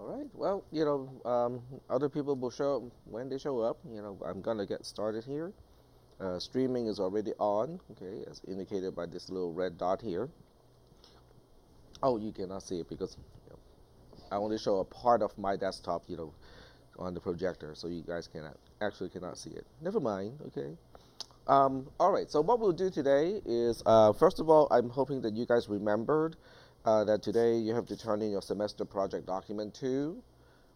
All right. Well, other people will show up when they show up. I'm gonna get started here. Streaming is already on. Okay, as indicated by this little red dot here. Oh, you cannot see it because I only show a part of my desktop. On the projector, so you guys cannot see it. Never mind. Okay. All right. So what we'll do today is, first of all, I'm hoping that you guys remembered that today you have to turn in your semester project document 2,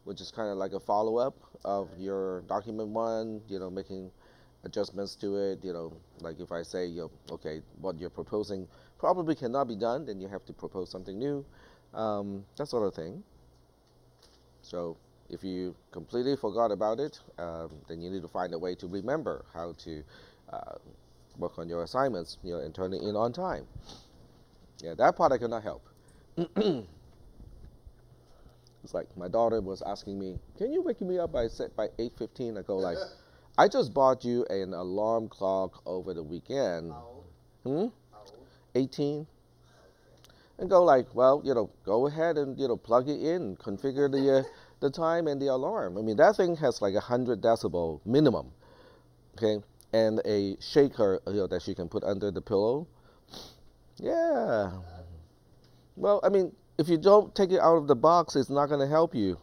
which is kind of like a follow-up of your document 1, making adjustments to it, like if I say, okay, what you're proposing probably cannot be done, then you have to propose something new, that sort of thing. So if you completely forgot about it, then you need to find a way to remember how to work on your assignments, and turn it in on time. Yeah, that part I cannot help. It's like my daughter was asking me, "Can you wake me up by 8:15?" I go like, "I just bought you an alarm clock over the weekend." How Hmm? How old? 18. And go like, well, go ahead and plug it in, configure the time and the alarm. I mean, that thing has like 100 decibel minimum, okay, and a shaker that she can put under the pillow. Yeah. Well, I mean, if you don't take it out of the box, it's not going to help you.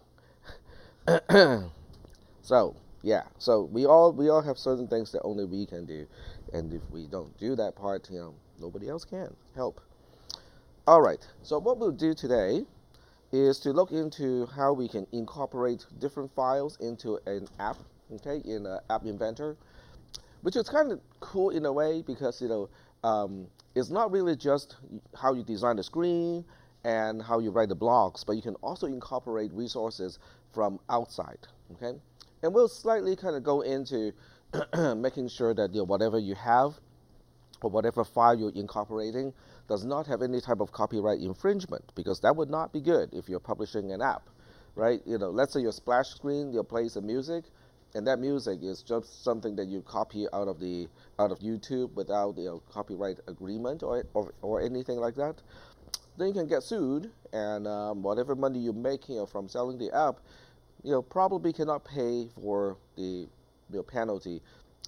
So, yeah. So we all have certain things that only we can do, and if we don't do that part, nobody else can help. All right. So what we'll do today is to look into how we can incorporate different files into an app, okay, in App Inventor, which is kind of cool in a way because it's not really just how you design the screen and how you write the blocks, but you can also incorporate resources from outside, okay? And we'll slightly kind of go into making sure that whatever you have or whatever file you're incorporating does not have any type of copyright infringement, because that would not be good if you're publishing an app, right? Let's say your splash screen, plays some music, and that music is just something that you copy out of YouTube without copyright agreement or anything like that. Then you can get sued, and whatever money you make from selling the app, probably cannot pay for the penalty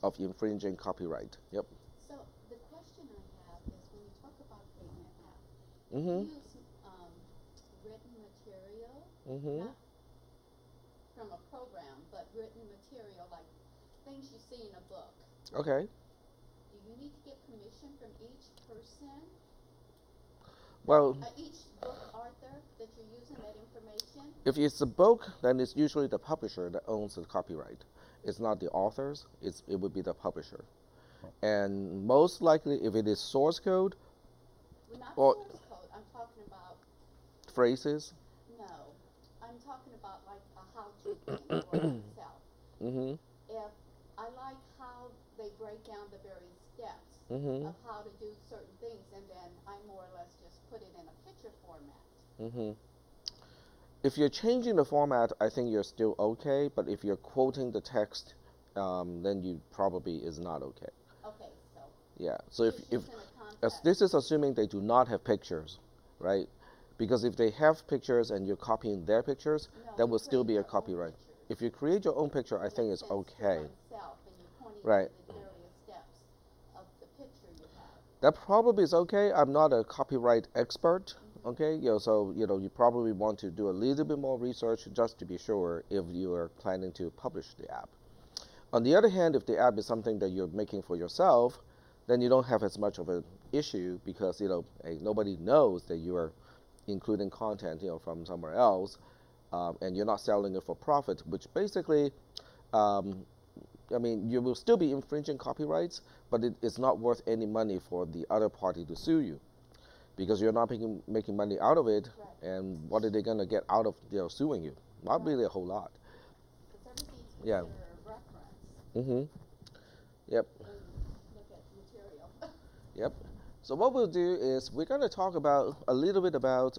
of infringing copyright. Yep. So the question I have is, when you talk about creating an app, Mhm. you use written material, Mhm. not from a program, but written material, like things you see in a book. Okay. Do you need to get permission from each person, Well, each book author that you're using that information? if it's a book, then it's usually the publisher that owns the copyright. It's not the authors. It would be the publisher. And most likely, if it is source code, Well, not or source code. I'm talking about, phrases. no, I'm talking about like a how-to thing for myself. Mm-hmm. If I like how they break down the various steps Mm-hmm. of how to do certain things, and then I more or less just put it in a picture format. Mm-hmm. If you're changing the format, I think you're still okay. But if you're quoting the text, then you probably is not okay. Okay, so Yeah. So if issues in a as context. this is assuming they do not have pictures, right? Because if they have pictures and you're copying their pictures, No, that you will still create be a your own copyright. pictures. If you create your own picture, I And think it it's says for okay. myself, and you're pointing Right. to the various steps of the picture you have. That probably is okay. I'm not a copyright expert. Okay, so you probably want to do a little bit more research just to be sure if you are planning to publish the app. On the other hand, if the app is something that you're making for yourself, then you don't have as much of an issue because nobody knows that you are including content from somewhere else, and you're not selling it for profit, which basically, um, I mean, you will still be infringing copyrights, but it's not worth any money for the other party to sue you, because you're not making money out of it, Right. and what are they going to get out of suing you? Not really a whole lot. Because everything's Yeah. considered a reference Mm-hmm. Yep. when you look at material. Yep. So what we'll do is we're going to talk about a little bit about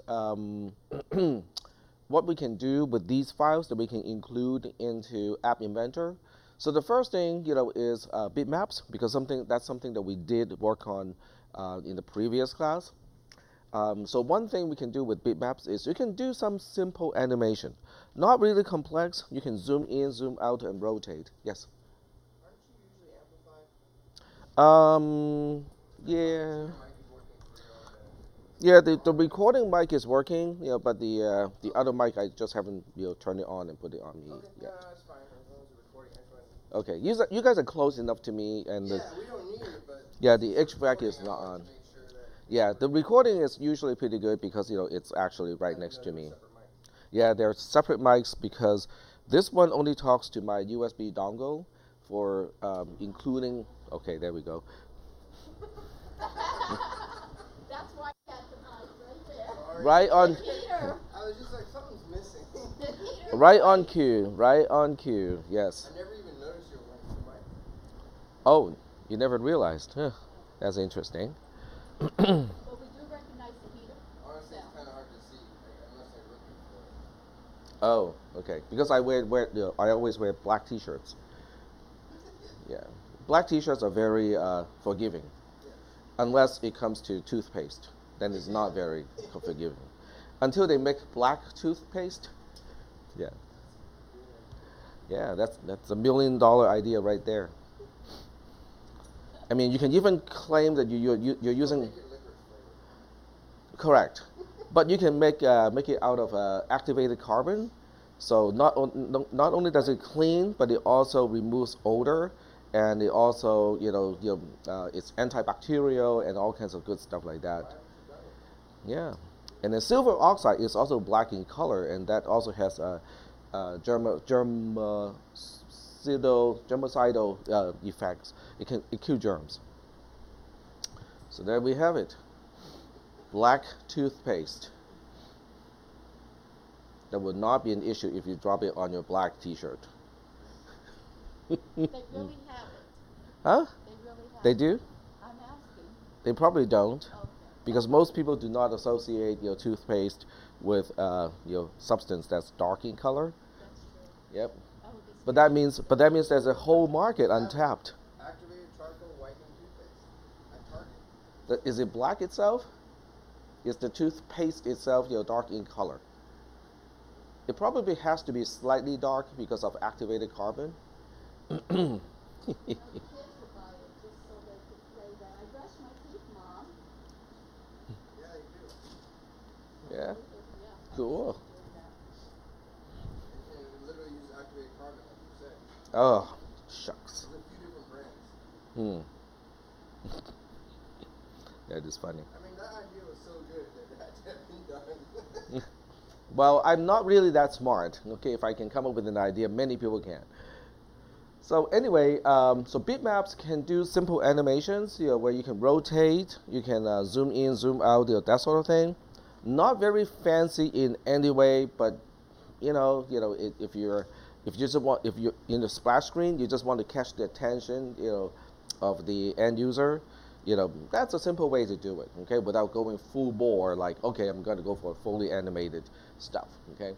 what we can do with these files that we can include into App Inventor. So the first thing, is bitmaps, because that's something that we did work on in the previous class. So one thing we can do with bitmaps is you can do some simple animation. Not really complex. You can zoom in, zoom out, and rotate. Yes? Aren't you usually amplified? Yeah. The mic is working for Yeah, the recording mic is working, but the other mic I just haven't turned it on and put it on me okay, yet. no, that's fine. As long as the recording, I just Okay, you guys are close enough to me, and yeah, we don't need it, but yeah, the since HVAC it's is not recording, I on. wanted to make sure that Yeah, the recording is usually pretty good because it's actually right having next to a me. separate mic. Yeah, they're separate mics because this one only talks to my USB dongle for including. Okay, there we go. That's why I had the mic right there. Sorry. Right on, The heater. I was just like, something's missing. The heater. right on cue, right on cue. Yes. I never even noticed you were wearing the mic. Oh, you never realized? Huh. That's interesting. But we do recognize the heater. Honestly, sound. it's kind of hard to see unless they're looking for it. Oh, okay. Because I I always wear black T-shirts. Yeah, black T-shirts are very forgiving, Yeah. unless it comes to toothpaste. Then it's not very forgiving. Until they make black toothpaste. Yeah. Yeah, that's $1 million idea right there. I mean, you can even claim that you're using. Make it licorice flavor. Correct, but you can make it out of activated carbon. So not only does it clean, but it also removes odor, and it also it's antibacterial and all kinds of good stuff like that. Yeah, and then silver oxide is also black in color, and that also has germicidal effects. It kills germs. So there we have it. Black toothpaste. That would not be an issue if you drop it on your black T-shirt. They really have it. Huh? They really have They it. do? I'm asking. They probably don't, Okay. because most people do not associate your toothpaste with your substance that's dark in color. That's true. Yep. That would be But that means there's a whole market untapped. Activated charcoal whitening toothpaste at Target. Is it black itself? Is the toothpaste itself dark in color? It probably has to be slightly dark because of activated carbon. Well, the kids would buy it just so they could say that I brush my teeth, Mom. Yeah, you do. Yeah. Yeah. Cool. And it literally uses activated carbon, like you said. Oh, shucks. There's a few different brands. That is funny. I mean, that idea was so good that it had to be done. Well, I'm not really that smart. Okay, if I can come up with an idea, many people can. So anyway, so bitmaps can do simple animations, where you can rotate, you can zoom in, zoom out, that sort of thing. Not very fancy in any way, but if you're in the splash screen, you just want to catch the attention, of the end user. That's a simple way to do it, okay, without going full bore, like, okay, I'm going to go for fully animated stuff, okay.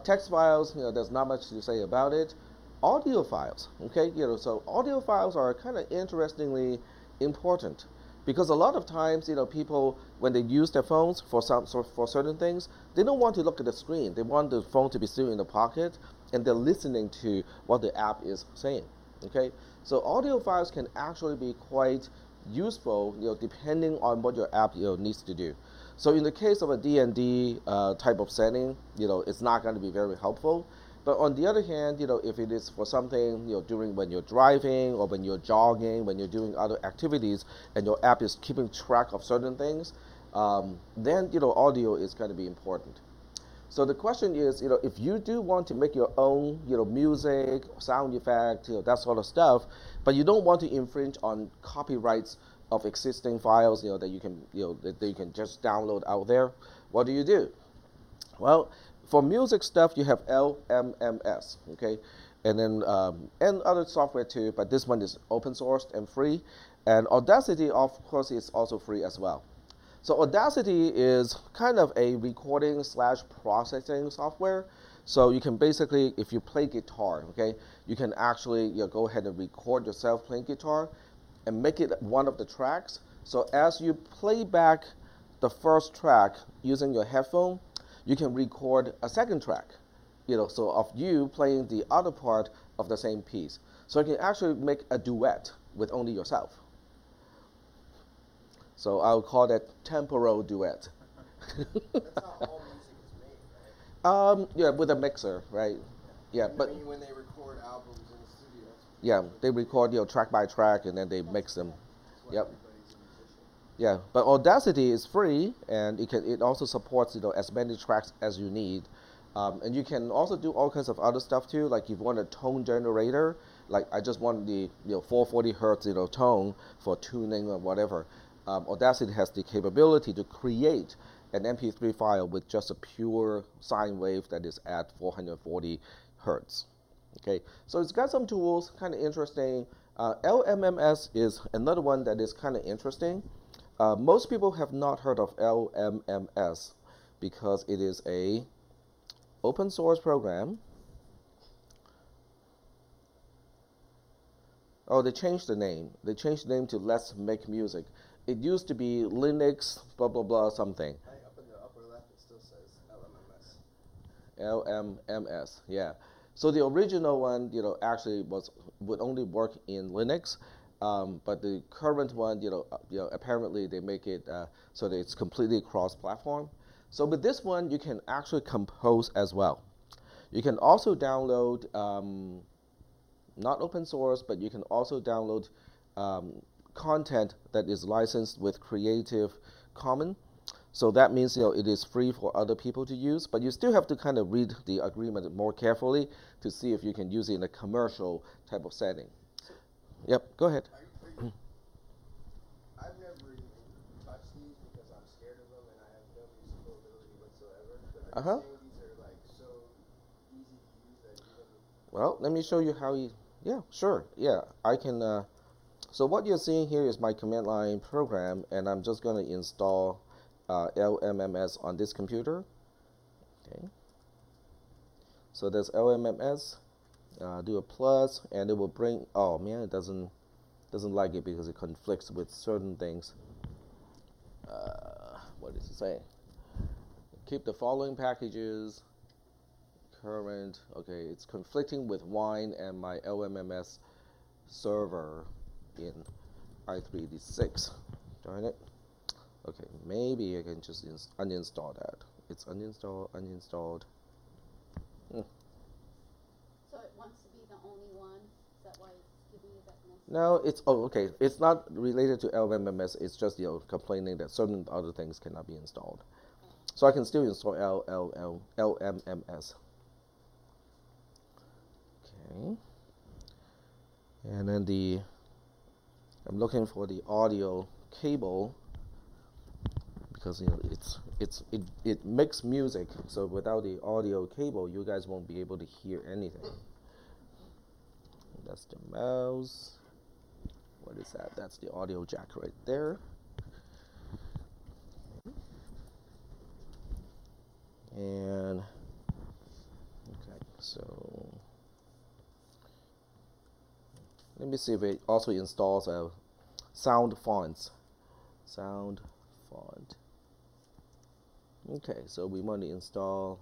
Text files, there's not much to say about it. Audio files, okay, so audio files are kind of interestingly important, because a lot of times, people, when they use their phones for certain things, they don't want to look at the screen. They want the phone to be still in the pocket, and they're listening to what the app is saying, okay. So audio files can actually be quite useful, depending on what your app needs to do. So in the case of a D&D type of setting, it's not going to be very helpful. But on the other hand, if it is for something, during when you're driving or when you're jogging, when you're doing other activities, and your app is keeping track of certain things, then audio is going to be important. So the question is, if you do want to make your own, music, sound effect, that sort of stuff, but you don't want to infringe on copyrights of existing files, that you can, that you can just download out there, what do you do? Well, for music stuff, you have LMMS, okay, and then and other software too, but this one is open sourced and free, and Audacity, of course, is also free as well. So Audacity is kind of a recording / processing software. So you can basically, if you play guitar, okay, you can actually go ahead and record yourself playing guitar and make it one of the tracks. So as you play back the first track using your headphone, you can record a second track, so of you playing the other part of the same piece. So you can actually make a duet with only yourself. So I'll call that temporal duet. That's how all music is made, right? Yeah, with a mixer, right? Yeah, but when they record albums in the studio, yeah, they record track by track and then they mix them. that's why Yep. everybody's a musician. Yeah, but Audacity is free, and it also supports as many tracks as you need, and you can also do all kinds of other stuff too. Like if you want a tone generator, like I just want the 440 hertz tone for tuning or whatever. Audacity has the capability to create an MP3 file with just a pure sine wave that is at 440 hertz. Okay, so it's got some tools, kind of interesting. LMMS is another one that is kind of interesting. Most people have not heard of LMMS because it is a open source program. Oh, they changed the name. They changed the name to Let's Make Music. It used to be Linux, blah, blah, blah, something. Up in the upper left, it still says LMMS. LMMS, yeah. So the original one, actually would only work in Linux, but the current one, apparently they make it so that it's completely cross-platform. So with this one, you can actually compose as well. You can also download, not open source, but you can also download content that is licensed with Creative Commons. So that means it is free for other people to use, but you still have to kind of read the agreement more carefully to see if you can use it in a commercial type of setting. Yep, go ahead. I've never even touched these because I'm scared of them and I have no musical ability whatsoever. But are you saying these are like so easy to use that even? Well, let me show you how you. Yeah, sure. Yeah, I can. So what you're seeing here is my command line program, and I'm just going to install LMMS on this computer. Okay. So there's LMMS. Do a plus, and it will bring. Oh man, it doesn't like it because it conflicts with certain things. What does it say? Keep the following packages. Current. Okay, it's conflicting with Wine and my LMMS server in i386. Darn it. Okay, maybe I can just uninstall that. It's uninstalled. So it wants to be the only one? Is that why it's giving you that message? No, okay. It's not related to LMMS. It's just complaining that certain other things cannot be installed. So I can still install LMMS. Okay. And then I'm looking for the audio cable because it makes music. So without the audio cable, you guys won't be able to hear anything. That's the mouse. What is that? That's the audio jack right there. And okay, so let me see if it also installs sound fonts. Sound font. Okay, so we want to install.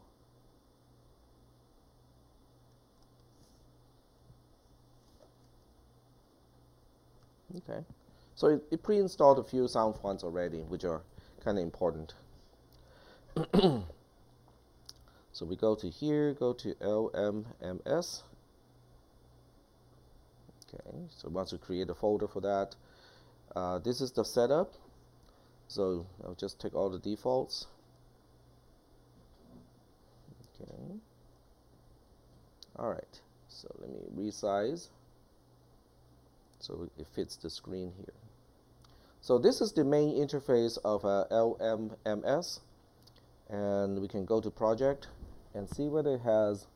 Okay, so it pre-installed a few sound fonts already, which are kind of important. So we go to here, go to LMMS. Okay, so once we create a folder for that, this is the setup. So I'll just take all the defaults. Okay. All right. So let me resize so it fits the screen here. So this is the main interface of LMMS, and we can go to project and see whether it has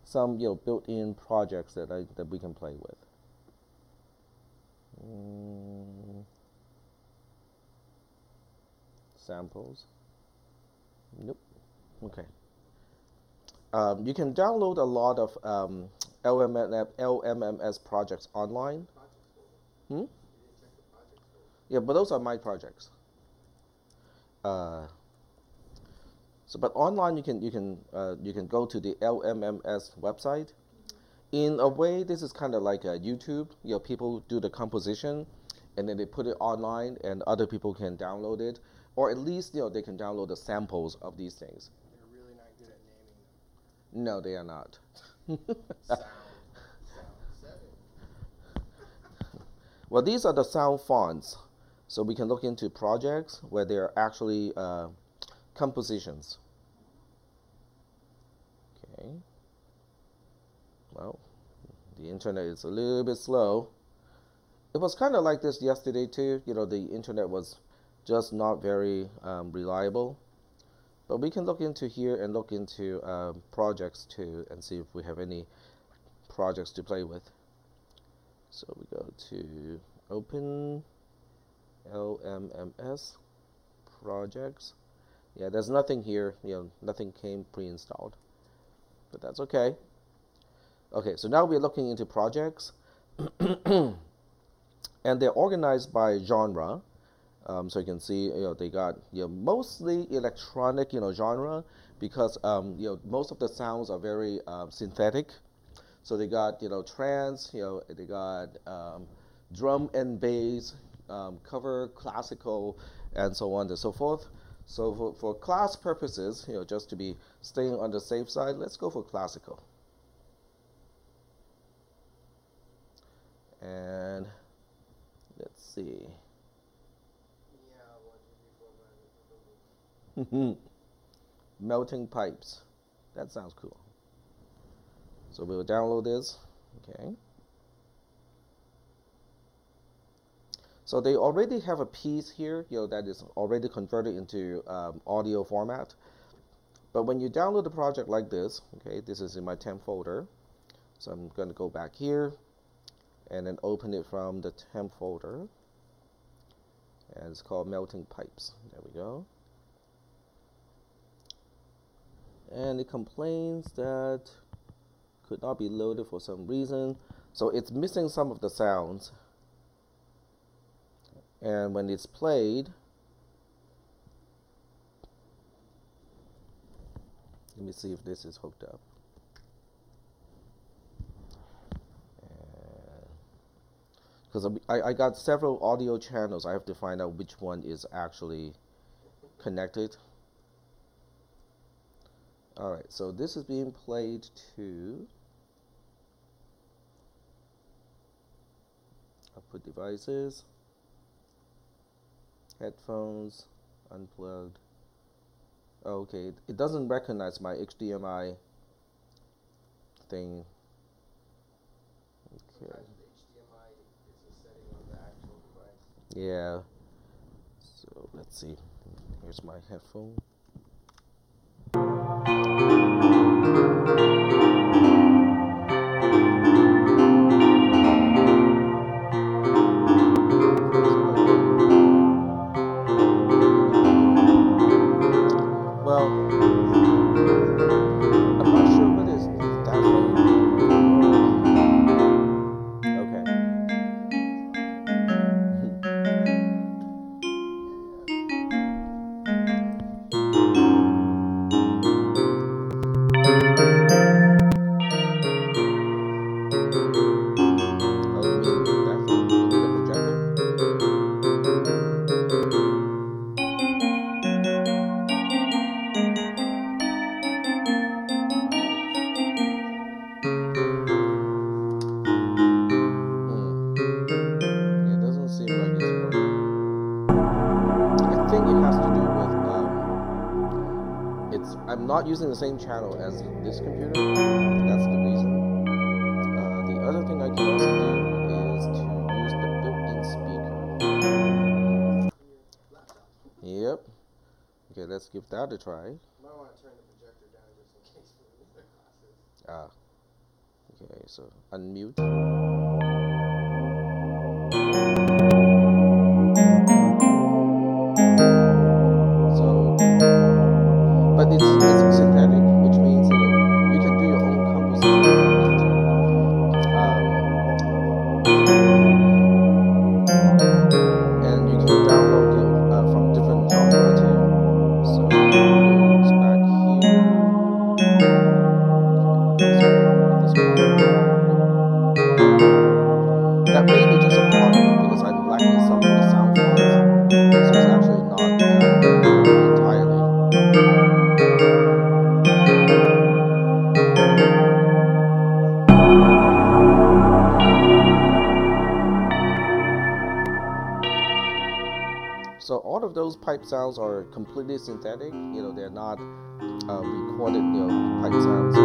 some built-in projects that we can play with. Samples. Nope. Okay. You can download a lot of LMMS projects online. Yeah, but those are my projects. But online you can go to the LMMS website. In a way, this is kind of like a YouTube. People do the composition, and then they put it online, and other people can download it, or at least they can download the samples of these things. They're really not good at naming them. No, they are not. Sound 7. Well, these are the sound fonts, so we can look into projects where they are actually compositions. Okay. Well, the internet is a little bit slow. It was kind of like this yesterday too. The internet was just not very reliable. But we can look into here and look into projects too and see if we have any projects to play with. So we go to Open LMMS projects. Yeah, there's nothing here. Nothing came pre-installed, but that's okay. Okay, so now we're looking into projects, and they're organized by genre. So you can see, they got mostly electronic, genre, because most of the sounds are very synthetic. So they got trance, they got drum and bass, cover classical, and so on and so forth. So for class purposes, just to be staying on the safe side, let's go for classical. And let's see. Melting pipes. That sounds cool. So we'll download this. Okay. So they already have a piece here, that is already converted into audio format. But when you download the project like this, okay, this is in my temp folder. So I'm going to go back here and then open it from the temp folder. And it's called Melting Pipes. There we go. And it complains that could not be loaded for some reason. So it's missing some of the sounds. And when it's played, let me see if this is hooked up. Because I got several audio channels, I have to find out which one is actually connected. Alright, so this is being played to output devices, headphones, unplugged. Oh, okay, it doesn't recognize my HDMI thing. Okay. Yeah. So let's see. Here's my headphone. Well, I'm not sure what is that phone. Okay. I'm not using the same channel as this computer. That's the reason. The other thing I can also do is to use the built-in speaker. Yep. Okay, let's give that a try. You might want to turn the projector down just in case for the classes. Okay, so unmute. But it's synthetic, which means you can do your own composition. And you can download it from different genres too. notes back here. That may be just a part of it because I'm lacking some of the sound files, so it's actually not entirely. So all of those pipe sounds are completely synthetic. They're not recorded, pipe sounds.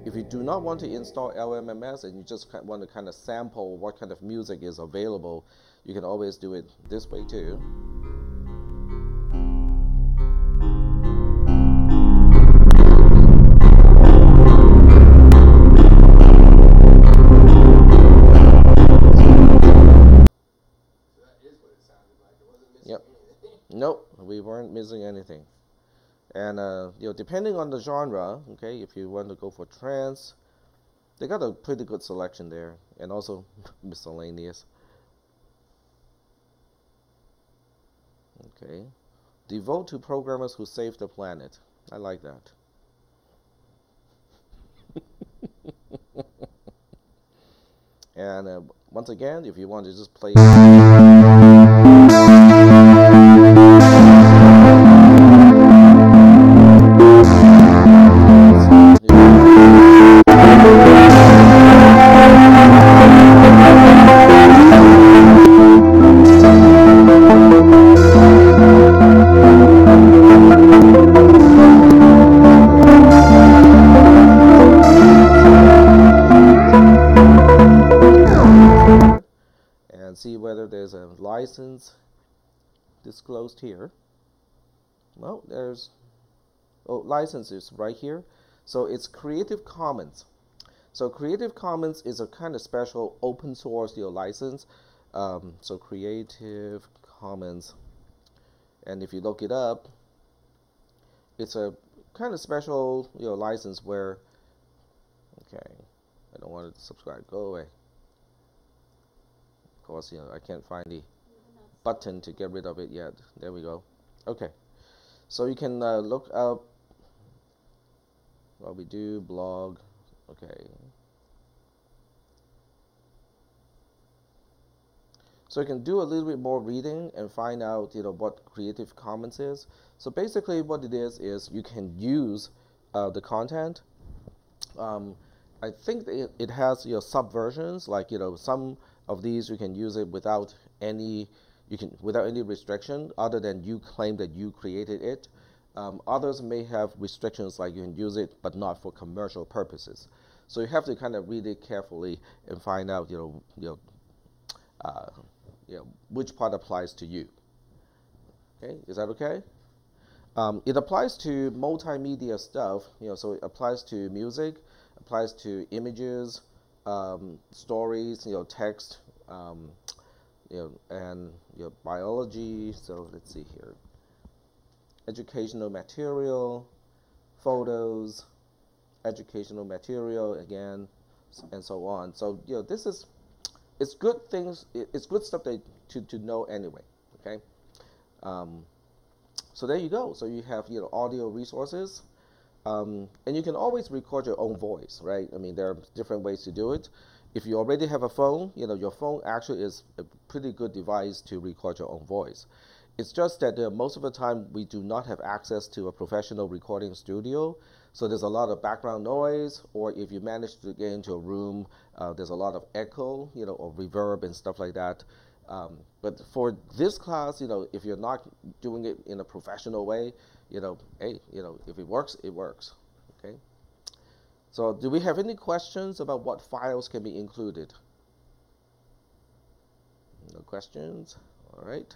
If you do not want to install LMMS and you just want to kind of sample what kind of music is available, you can always do it this way too. Yep. Nope, we weren't missing anything. And depending on the genre, okay, if you want to go for trance, they got a pretty good selection there, and also miscellaneous. Okay, devote to programmers who save the planet. I like that. And once again, if you want to just play. See whether there's a license disclosed here. Well, there's licenses right here. So it's Creative Commons. So Creative Commons is a kind of special open source license. So Creative Commons, and if you look it up, it's a kind of special license where, okay, I don't want to subscribe. Go away. Of course, I can't find the button to get rid of it yet. There we go. Okay, so you can look up what we do, blog. Okay, so you can do a little bit more reading and find out what Creative Commons is. So basically what it is you can use the content. I think it has subversions, like some of these you can use it without any restriction other than you claim that you created it. Others may have restrictions, like you can use it but not for commercial purposes. So you have to kind of read it carefully and find out which part applies to you. Okay, is that okay? It applies to multimedia stuff, so it applies to music, applies to images, stories, text, and biology. So let's see here, educational material, photos, educational material again, and so on. So it's good things. It's good stuff to know anyway. Okay. So there you go. So you have audio resources. And you can always record your own voice, right? I mean, there are different ways to do it. If you already have a phone, your phone actually is a pretty good device to record your own voice. It's just that most of the time we do not have access to a professional recording studio, so there's a lot of background noise, or if you manage to get into a room, there's a lot of echo, or reverb and stuff like that. But for this class, if you're not doing it in a professional way, hey, if it works, it works. Okay. So do we have any questions about what files can be included? No questions. All right.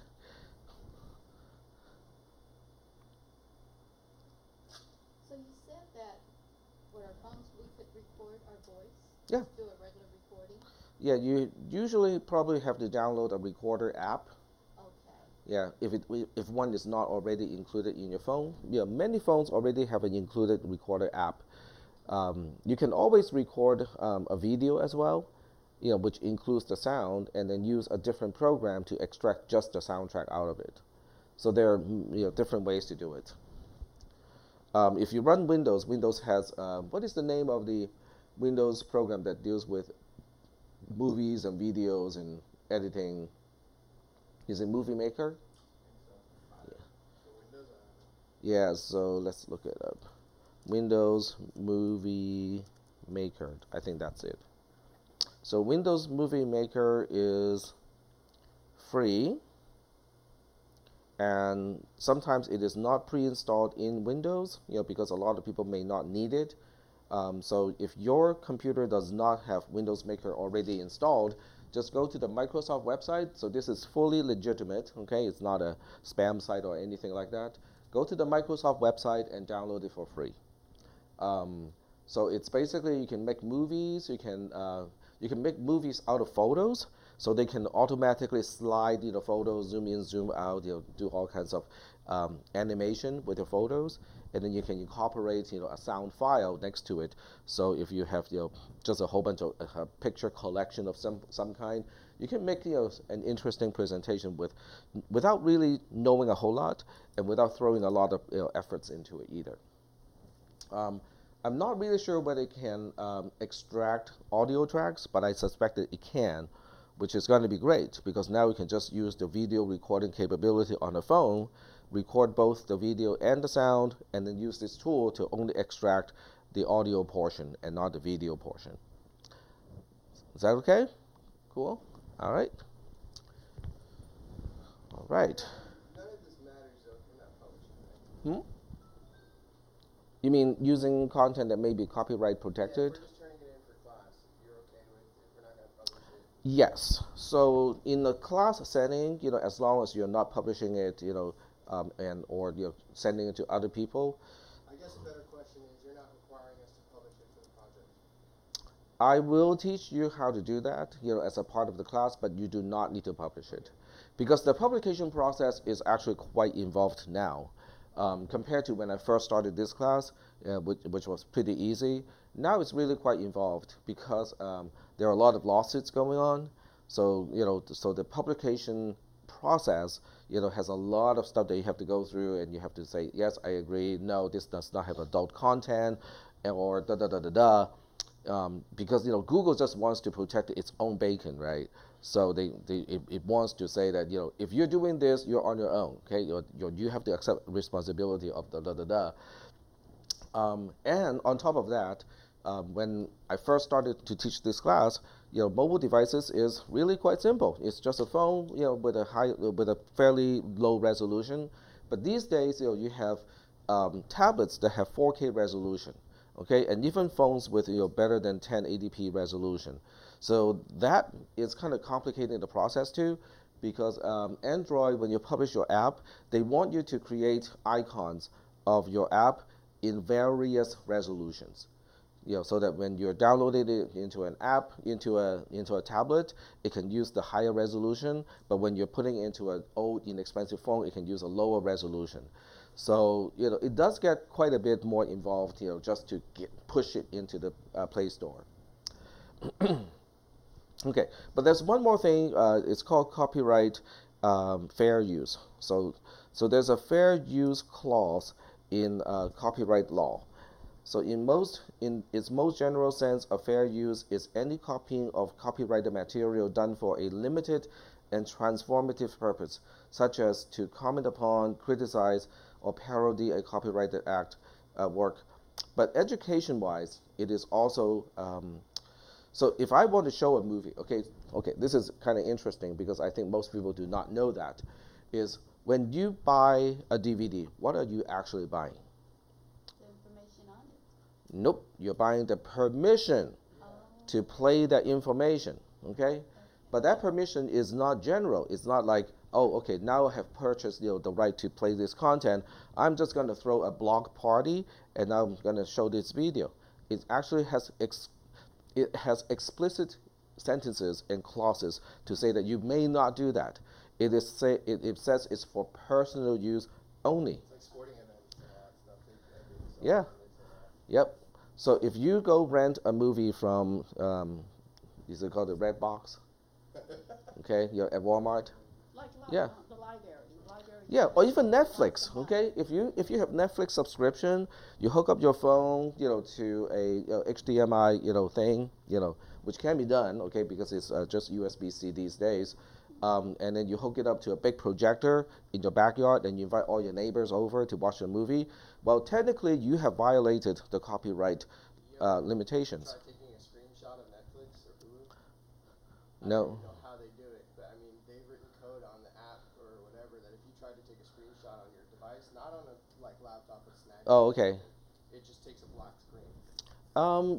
phones we could record our voice? Yeah. Do a regular recording? Yeah, you usually probably have to download a recorder app. Okay. Yeah, if one is not already included in your phone. Yeah, many phones already have an included recorder app. You can always record a video as well, which includes the sound, and then use a different program to extract just the soundtrack out of it. So there are different ways to do it. If you run Windows, Windows has what is the name of the Windows program that deals with movies and videos and editing? Is it Movie Maker? Yeah, so let's look it up. Windows Movie Maker. I think that's it. So Windows Movie Maker is free, and sometimes it is not pre-installed in Windows, because a lot of people may not need it. So if your computer does not have Windows Maker already installed, just go to the Microsoft website. So this is fully legitimate, okay? It's not a spam site or anything like that. Go to the Microsoft website and download it for free. So it's basically you can make movies. You can make movies out of photos, so they can automatically slide photos, zoom in, zoom out, do all kinds of animation with your photos, and then you can incorporate a sound file next to it. So if you have just a whole bunch of a picture collection of some kind, you can make an interesting presentation without really knowing a whole lot and without throwing a lot of efforts into it either. I'm not really sure whether it can extract audio tracks, but I suspect that it can, which is going to be great because now we can just use the video recording capability on the phone, record both the video and the sound, and then use this tool to only extract the audio portion and not the video portion. Is that okay? Cool? All right. All right. None of this matters though if we're not publishing, right? You mean using content that may be copyright protected? Yeah, we're just turning it in for class. If you're okay with if we're not going to publish it. Yes. So in a class setting, as long as you're not publishing it, or you're sending it to other people. I guess a better question is you're not requiring us to publish it for the project. I will teach you how to do that, as a part of the class, but you do not need to publish it. Because the publication process is actually quite involved now. Compared to when I first started this class, which was pretty easy, now it's really quite involved because there are a lot of lawsuits going on. So so the publication process has a lot of stuff that you have to go through, and you have to say yes, I agree. No, this does not have adult content, or da da da da da. Because Google just wants to protect its own bacon, right? So it wants to say that if you're doing this, you're on your own. Okay, you have to accept responsibility of the da da da. And on top of that, when I first started to teach this class, mobile devices is really quite simple. It's just a phone, with a fairly low resolution. But these days, you have tablets that have 4K resolution. Okay, and even phones with better than 1080p resolution. So that is kind of complicating the process too, because Android, when you publish your app, they want you to create icons of your app in various resolutions. So that when you're downloading it into an app, into a tablet, it can use the higher resolution. But when you're putting it into an old, inexpensive phone, it can use a lower resolution. So it does get quite a bit more involved, just to push it into the Play Store. Okay, but there's one more thing. It's called copyright fair use. So there's a fair use clause in copyright law. So in its most general sense, a fair use is any copying of copyrighted material done for a limited and transformative purpose, such as to comment upon, criticize, or parody a copyrighted work. But education-wise, it is also so if I want to show a movie, okay, this is kind of interesting because I think most people do not know that, is when you buy a DVD, what are you actually buying? The information on it. Nope, you're buying the permission to play that information, okay? But that permission is not general. It's not like, oh, okay, now I have purchased the right to play this content. I'm just going to throw a block party and now I'm going to show this video. it actually it has explicit sentences and clauses to say that you may not do that. It says it's for personal use only. It's like sporting events and all that stuff. Yeah. Yep. So if you go rent a movie from, is it called the Red Box? Okay, you're at Walmart. Like Yeah. the library. Yeah, or even Netflix. Okay, if you have Netflix subscription, you hook up your phone, to a HDMI, thing, which can be done. Okay, because it's just USB-C these days. And then you hook it up to a big projector in your backyard, and you invite all your neighbors over to watch the movie. Well, technically, you have violated the copyright limitations. Try taking a screenshot of Netflix or Hulu? No. I don't even know how they do it, but I mean, they've written code on the app or whatever that if you try to take a screenshot on your device, not on a laptop with Snap. Oh, okay. It just takes a black screen.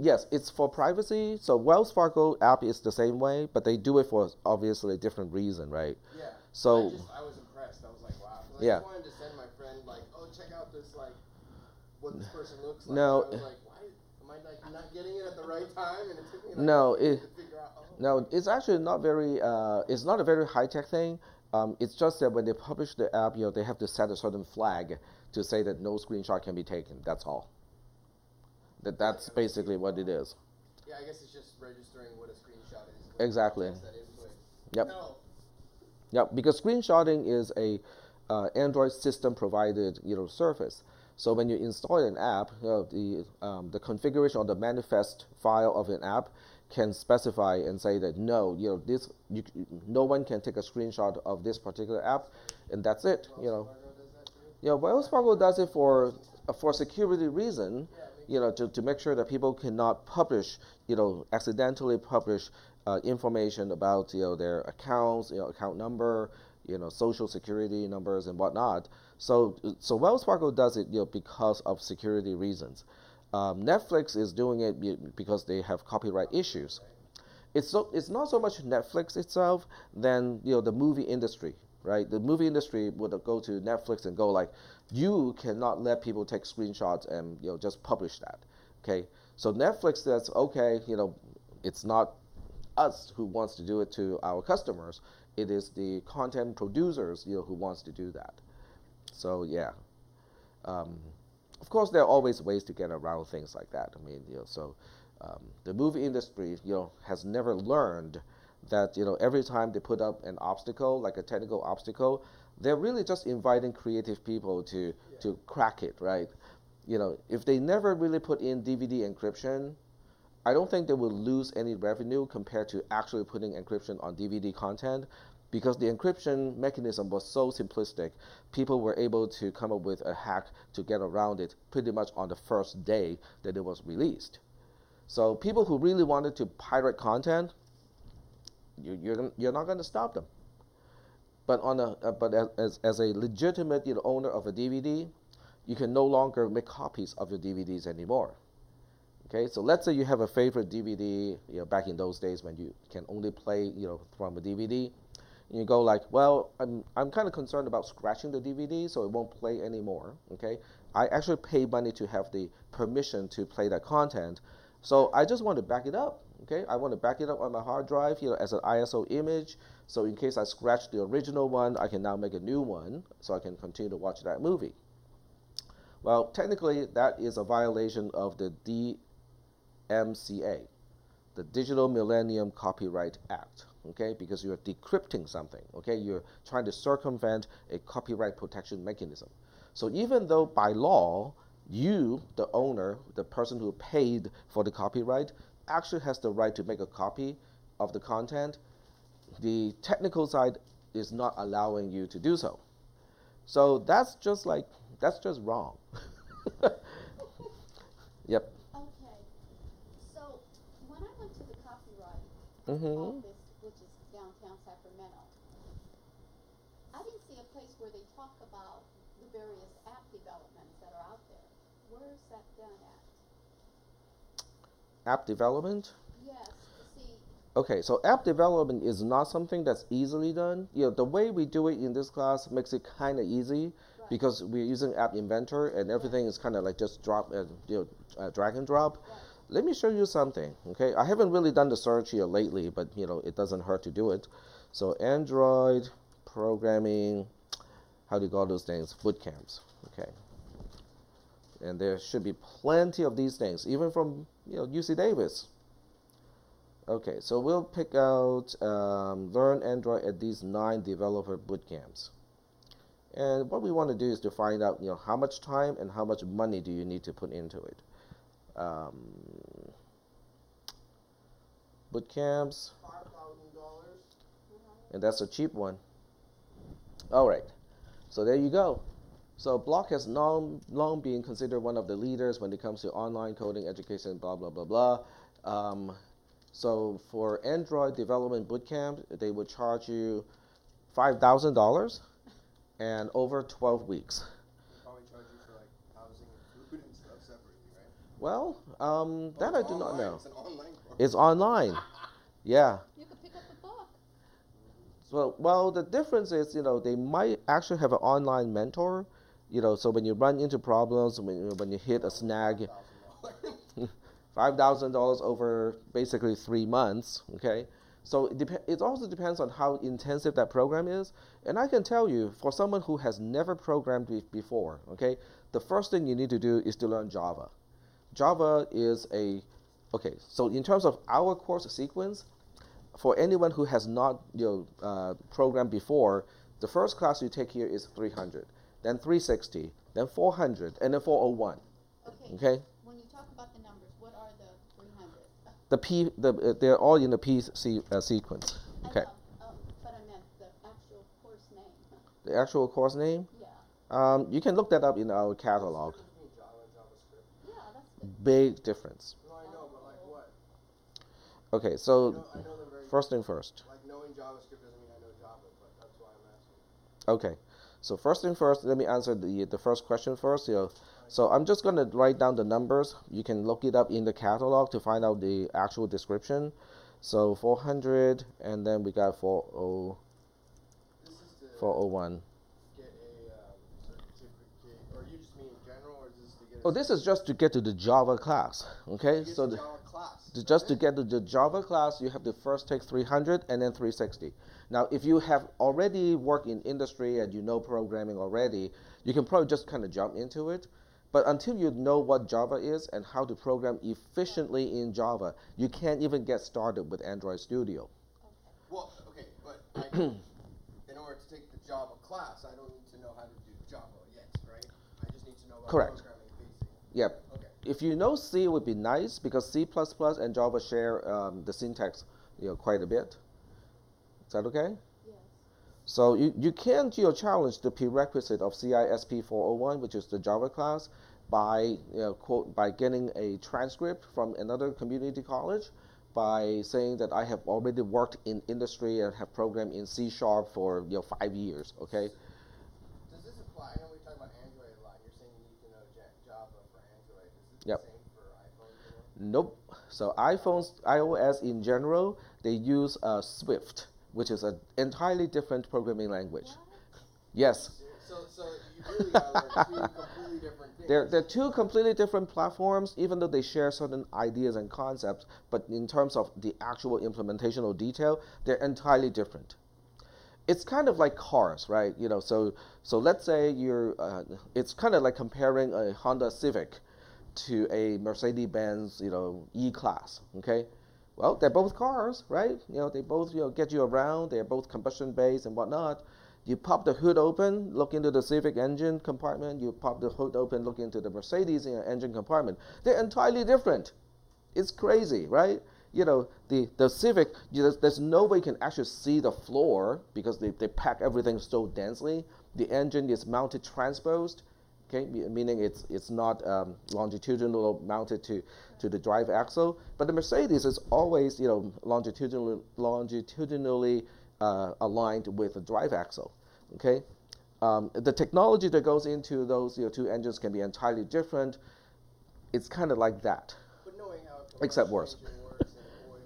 Yes, it's for privacy. So Wells Fargo app is the same way, but they do it for obviously a different reason, right? Yeah. So I was impressed. I was like, wow. Yeah. I just wanted to send my friend oh, check out this what this person looks like. No. And I was like, why am I not getting it at the right time? And it took me No, to figure out. no, it's actually not very. It's not a very high tech thing. It's just that when they publish the app, they have to set a certain flag to say that no screenshot can be taken. That's all. That's basically what it is. Yeah, I guess it's just registering what a screenshot is. Exactly. Yep. No. Yep. Because screenshotting is a Android system provided service. So when you install an app, the configuration or the manifest file of an app can specify and say that no, no one can take a screenshot of this particular app, and that's it. Wells Fargo does it for security reason. To make sure that people cannot publish, accidentally publish information about their accounts, account number, social security numbers and whatnot. So Wells Fargo does it, because of security reasons. Netflix is doing it because they have copyright issues. It's not so much Netflix itself than the movie industry, right? The movie industry would go to Netflix and go like, you cannot let people take screenshots and just publish that. Okay, so Netflix says, okay, it's not us who wants to do it to our customers. It is the content producers, who wants to do that. So yeah, of course there are always ways to get around things like that. I mean, the movie industry, has never learned that every time they put up an obstacle, like a technical obstacle, they're really just inviting creative people to crack it, right? If they never really put in DVD encryption, I don't think they will lose any revenue compared to actually putting encryption on DVD content, because the encryption mechanism was so simplistic. People were able to come up with a hack to get around it pretty much on the first day that it was released. So people who really wanted to pirate content, you're not going to stop them. But as a legitimate owner of a DVD, you can no longer make copies of your DVDs anymore. Okay, so let's say you have a favorite DVD, back in those days when you can only play from a DVD, and you go like, well, I'm kind of concerned about scratching the DVD, so it won't play anymore. Okay, I actually pay money to have the permission to play that content, so I just want to back it up. Okay, I want to back it up on my hard drive, as an ISO image. So in case I scratch the original one, I can now make a new one, so I can continue to watch that movie. Well, technically, that is a violation of the DMCA, the Digital Millennium Copyright Act. Okay, because you're decrypting something. Okay, you're trying to circumvent a copyright protection mechanism. So even though by law, you, the owner, the person who paid for the copyright, actually has the right to make a copy of the content, the technical side is not allowing you to do so. So that's just wrong. Yep. Okay. So when I went to the copyright Mm-hmm. office, which is downtown Sacramento, I didn't see a place where they talk about the various app developments that are out there. Where is that done at? App development? Yes. See. Okay, so app development is not something that's easily done. The way we do it in this class makes it kind of easy, right, because we're using App Inventor and everything is kind of like just drag and drop. let me show you something, okay? I haven't really done the search here lately, but it doesn't hurt to do it. So Android programming, how do you call those things? Boot camps, okay? And there should be plenty of these things, even from UC Davis. Okay, so we'll pick out Learn Android at these 9 developer boot camps. And what we want to do is to find out, how much time and how much money do you need to put into it. Boot camps, $5,000. and that's a cheap one. All right, so there you go. So Block has long been considered one of the leaders when it comes to online coding education, blah, blah, blah, blah. So for Android development bootcamp, they would charge you $5,000 and over 12 weeks. Probably charge you for like housing and food and stuff separately, right? Well, that I do not know. It's an online program. It's online. Yeah. You could pick up the book. So, well, the difference is, they might actually have an online mentor. So when you run into problems, when you hit a snag, $5,000 over basically 3 months, okay? So it also depends on how intensive that program is. And I can tell you, for someone who has never programmed before, okay, the first thing you need to do is to learn Java. Java is okay, so in terms of our course sequence, for anyone who has not programmed before, the first class you take here is 300, then 360, then 400, and then 401. Okay? When you talk about the numbers, what are the 300? They're all in the P sequence. Okay. But I meant the actual course name. The actual course name? Yeah. You can look that up in our catalog. Yeah, that's good. Big difference. No, I know, but like what? Okay, so I know they're very first thing first. Like knowing JavaScript doesn't mean I know Java, but that's why I'm asking. Okay, so first thing first, let me answer the first question first. So I'm just going to write down the numbers. You can look it up in the catalog to find out the actual description. So 400, and then we got 401. This is to get a certificate, or you just mean in general, or is this to get? Oh, this is just to get to the Java class. Okay, so the Java class. Just to get to the Java class, you have to first take 300 and then 360. Now, if you have already worked in industry and you know programming already, you can probably just kind of jump into it. But until you know what Java is and how to program efficiently in Java, you can't even get started with Android Studio. Well, okay, but in order to take the Java class, I don't need to know how to do Java yet, right? I just need to know about Correct. programming basic. Yep. Okay. If you know C, it would be nice because C++ and Java share the syntax quite a bit. Is that okay? Yes. So you can challenge the prerequisite of CISP 401, which is the Java class, by by getting a transcript from another community college, by saying that I have already worked in industry and have programmed in C# for 5 years. Okay. Does this apply? I know we talk about Android a lot. You're saying you need to know Java for Android. Is this Yep. the same for iPhone? Nope. So iOS in general, they use Swift, which is an entirely different programming language. Yes. So you really gotta learn 2 completely different things. They're 2 completely different platforms, even though they share certain ideas and concepts, but in terms of the actual implementational detail, they're entirely different. It's kind of like cars, right? So let's say it's kind of like comparing a Honda Civic to a Mercedes-Benz, E-Class, okay? Well, they're both cars, right? They both, get you around. They're both combustion-based and whatnot. You pop the hood open, look into the Civic engine compartment. You pop the hood open, look into the Mercedes engine compartment. They're entirely different. It's crazy, right? The Civic, there's no way you can actually see the floor because they pack everything so densely. The engine is mounted transposed. Okay, meaning it's not longitudinal mounted to the drive axle, but the Mercedes is always longitudinally aligned with the drive axle. Okay, the technology that goes into those 2 engines can be entirely different. It's kind of like that, But knowing how except worse. engine works and oil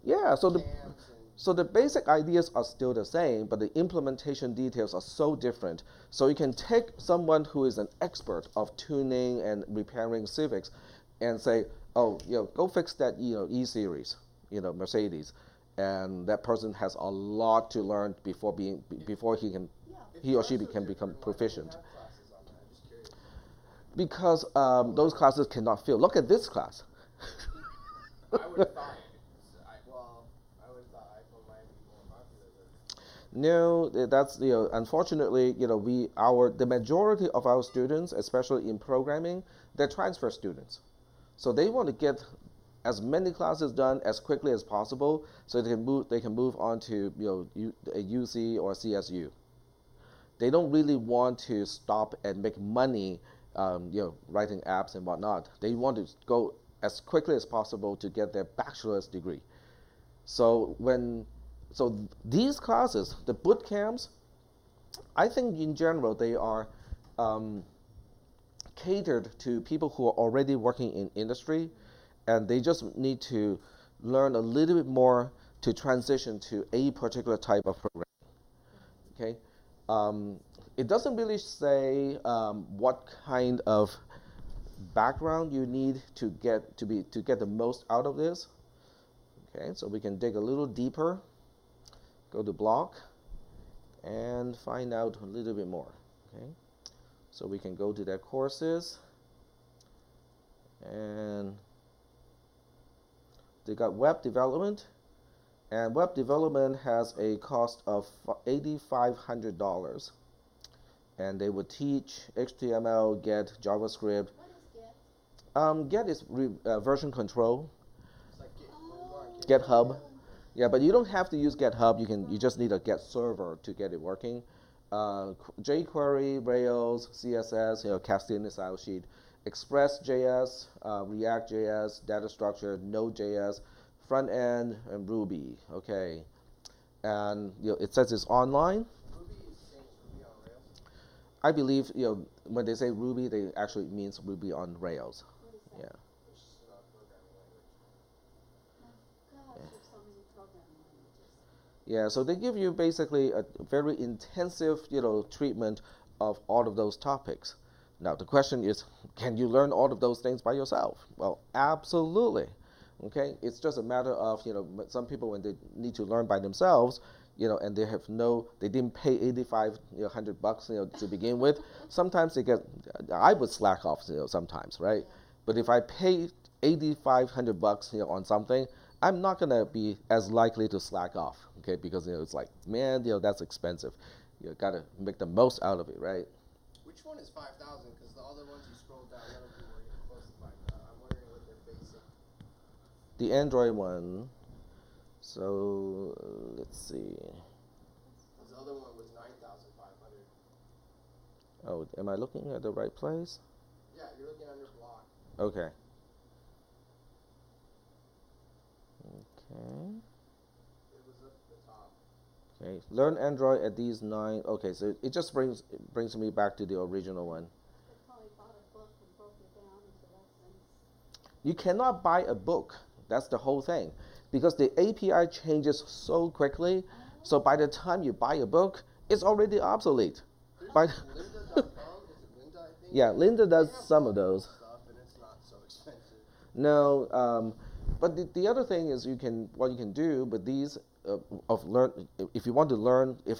and Yeah, so cams and So the basic ideas are still the same, but the implementation details are so different. So you can take someone who is an expert of tuning and repairing Civics and say, oh, go fix that, E-Series, Mercedes. And that person has a lot to learn before he or she can become proficient. Because those classes cannot fail. Look at this class. I would have thought. I would have thought iPhone might be more popular. No, that's unfortunately, the majority of our students, especially in programming, they're transfer students. So they want to get as many classes done as quickly as possible, so they can move on to a UC or CSU. They don't really want to stop and make money, writing apps and whatnot. They want to go as quickly as possible to get their bachelor's degree. So these classes, the boot camps, I think in general they are catered to people who are already working in industry, and they just need to learn a little bit more to transition to a particular type of program. Okay, it doesn't really say what kind of background you need to get the most out of this. Okay, so we can dig a little deeper, go to block, and find out a little bit more. Okay, so we can go to their courses, and they got web development, and web development has a cost of $8,500, and they would teach HTML, Get, JavaScript. What is Get? Get is version control. It's like GitHub. Yeah, but you don't have to use GitHub. You just need a Get server to get it working. jQuery, Rails, CSS, Castillion style sheet, Express.js, React.js, data structure, Node.js, front end, and Ruby. Okay, and it says it's online. Ruby is the same as Ruby on Rails. I believe when they say Ruby, they actually means Ruby on Rails. What is that? Yeah. It's just another programming language. Oh, gosh, there's so many programming languages. Yeah, so they give you basically a very intensive, treatment of all of those topics. Now the question is, can you learn all of those things by yourself? Well, absolutely. Okay, it's just a matter of some people when they need to learn by themselves, and they didn't pay $8,500 to begin with. Sometimes I would slack off sometimes, right? But if I pay $8,500 on something, I'm not gonna be as likely to slack off, okay? Because it's like, man, that's expensive. You gotta make the most out of it, right? Which one is 5,000? Because the other ones you scrolled down, none of them were even close to 5,000. I'm wondering what their basic. The Android one. So let's see. The other one was 9,500. Oh, am I looking at the right place? Yeah, you're looking under block. Okay. Okay. It was up at the top. Okay. Learn Android at these 9. Okay, so it just brings me back to the original one. They probably bought a book and broke it down into lessons. You cannot buy a book. That's the whole thing. Because the API changes so quickly, so by the time you buy a book, it's already obsolete. There's Lynda.com. Is it Lynda, I think? Yeah, Lynda does They have some all of those. Stuff, and it's not so expensive. No, but the other thing is what you can do with these if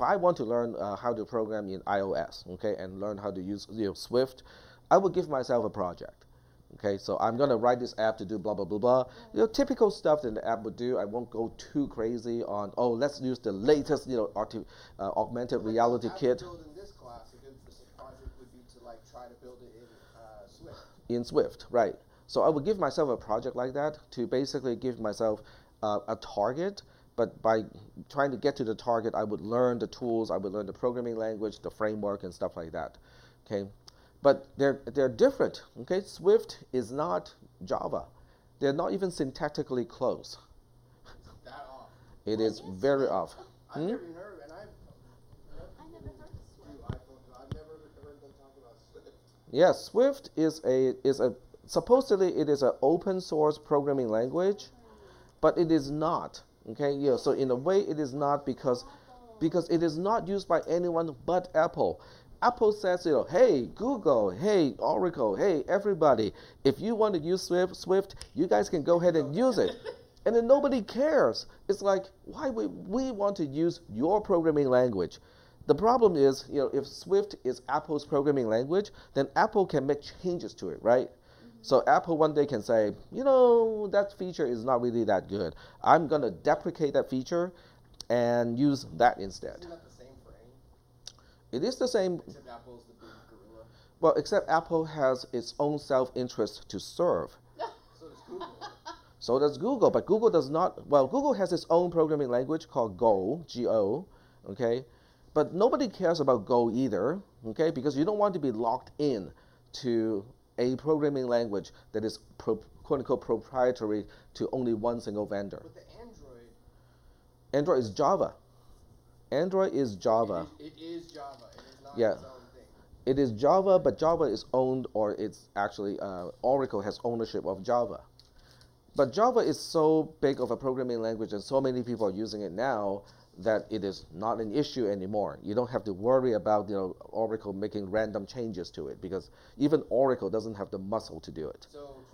I want to learn how to program in iOS, okay, and learn how to use Swift, I will give myself a project. Okay, so I'm gonna write this app to do blah blah blah blah. Typical stuff that the app would do. I won't go too crazy on. Oh, let's use the latest, augmented reality kit. Build in this class, a good project would be to try to build it in Swift. In Swift, right? So I would give myself a project like that to basically give myself a target. But by trying to get to the target, I would learn the tools, I would learn the programming language, the framework, and stuff like that. Okay. But they're different, okay? Swift is not Java. They're not even syntactically close. That off. It is very off. I've never even heard, and I never heard of Swift. I've never heard them talk about Swift. Yes, Swift is supposedly it is an open source programming language, but it is not. Okay, yeah. So in a way, it is not because it is not used by anyone but Apple. Apple says, hey Google, hey Oracle, hey everybody, if you want to use Swift, you guys can go ahead and use it. And then nobody cares. It's like, why would we want to use your programming language? The problem is, if Swift is Apple's programming language, then Apple can make changes to it, right? So Apple one day can say, that feature is not really that good. I'm going to deprecate that feature and use that instead. Isn't that the same for any? It is the same. Except Apple's the big gorilla. Well, except Apple has its own self-interest to serve. So does Google. So does Google, but Google does not. Well, Google has its own programming language called Go, G-O, okay? But nobody cares about Go either, okay? Because you don't want to be locked in to a programming language that is quote-unquote proprietary to only one single vendor. But the Android is Java. Android is Java. It is Java. It is not Yeah. its own thing. It is Java, but Java is owned, or it's actually Oracle has ownership of Java. But Java is so big of a programming language and so many people are using it now that it is not an issue anymore. You don't have to worry about Oracle making random changes to it, because even Oracle doesn't have the muscle to do it. So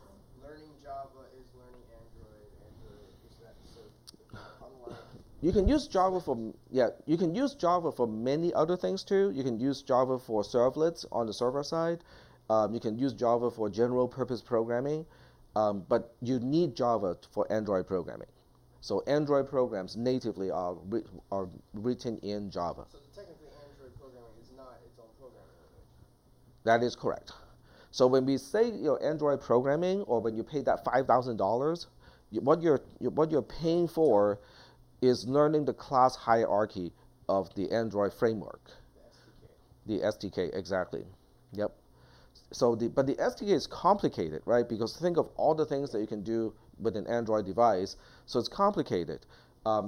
learning Java is learning Android. Android is that so unlike. You can use Java for many other things too. You can use Java for servlets on the server side. You can use Java for general purpose programming, but you need Java for Android programming. So Android programs natively are written in Java. So technically, Android programming is not its own programming language. That is correct. So when we say Android programming, or when you pay that $5,000, what you're paying for is learning the class hierarchy of the Android framework. The SDK. The SDK, exactly. Yep. So but the SDK is complicated, right? Because think of all the things that you can do with an Android device. So it's complicated.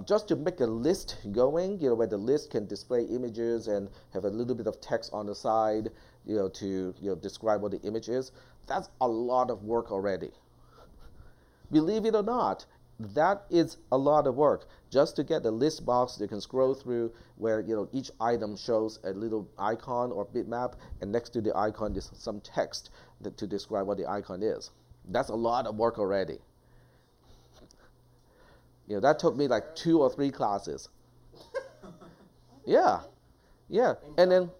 Just to make a list going, where the list can display images and have a little bit of text on the side, to describe what the image is. That's a lot of work already. Believe it or not, that is a lot of work just to get the list box you can scroll through, where each item shows a little icon or bitmap, and next to the icon is some text to describe what the icon is. That's a lot of work already. That took me like 2 or 3 classes. Yeah, and then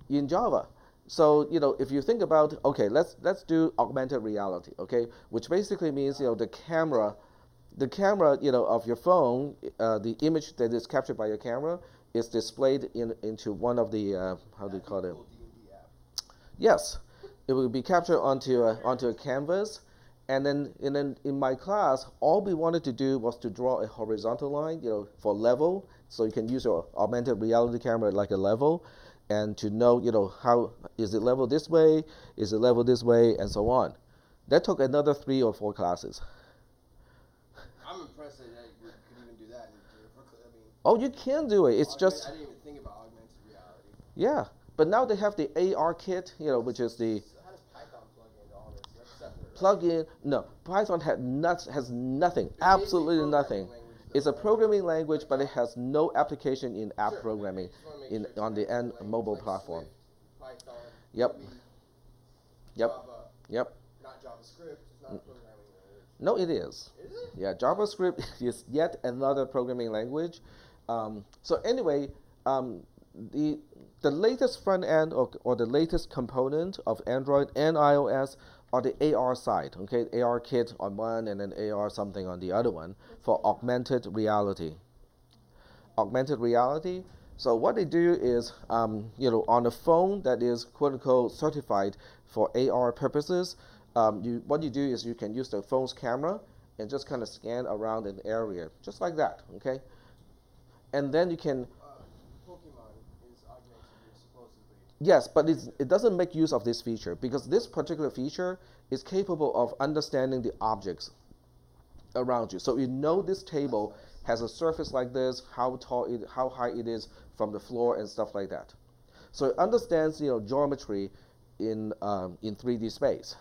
in Java. So if you think about, okay, let's do augmented reality, okay, which basically means the camera of your phone, the image that is captured by your camera is displayed into one of the how do you call it? Yes, it will be captured onto a canvas, and then in my class, all we wanted to do was to draw a horizontal line, for level, so you can use your augmented reality camera like a level, and to know how is it level this way, is it level this way, and so on. That took another 3 or 4 classes. I'm impressed that you could even do that. Oh, you can do it. It's just. I didn't even think about augmented reality. Yeah, but now they have the AR kit, which is the. So how does Python plug into all this? That's separate. Plug-in. No, Python has nothing. Absolutely nothing. It's a programming language, but it has no application in app programming on the end mobile platform. Swift, Python. Yep. Yep. Java. Yep. Not JavaScript. It's not a programming language. No, it is. Is it? Yeah, JavaScript is yet another programming language. So anyway, the latest front end or the latest component of Android and iOS are the AR side. Okay, AR kit on one and then AR something on the other one for augmented reality. Augmented reality. So what they do is, on a phone that is quote unquote certified for AR purposes, what you do is you can use the phone's camera and just kind of scan around an area, just like that, okay? And then you can. Pokemon is augmented, supposedly. Yes, but it doesn't make use of this feature because this particular feature is capable of understanding the objects around you. So this table has a surface like this, how high it is from the floor and stuff like that. So it understands geometry in 3D space.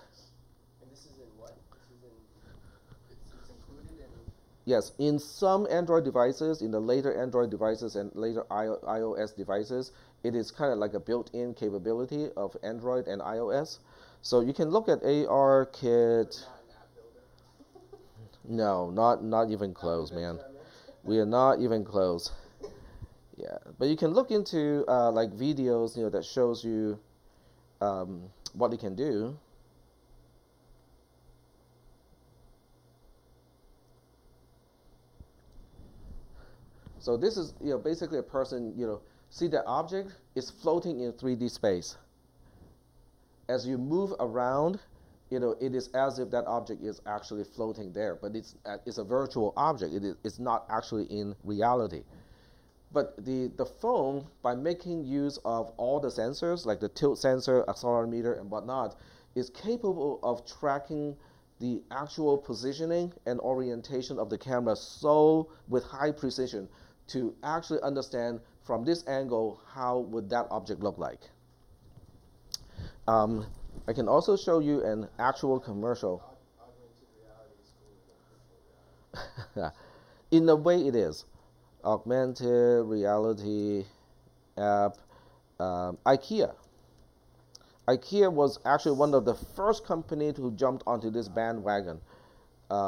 And this is in what? This is in. It's included in. Yes, in some Android devices, in the later Android devices and later iOS devices, it is kind of like a built-in capability of Android and iOS. So you can look at ARKit. No, not even close, man. We are not even close. Yeah, but you can look into like videos, that shows you what it can do. So this is basically a person see that object is floating in 3D space. As you move around, it is as if that object is actually floating there, but it's a virtual object. It's not actually in reality. But the phone, by making use of all the sensors, like the tilt sensor, accelerometer, and whatnot, is capable of tracking the actual positioning and orientation of the camera so with high precision to actually understand from this angle how would that object look like. I can also show you an actual commercial. In a way, it is. Augmented reality app. IKEA. IKEA was actually one of the first companies who jumped onto this bandwagon. That's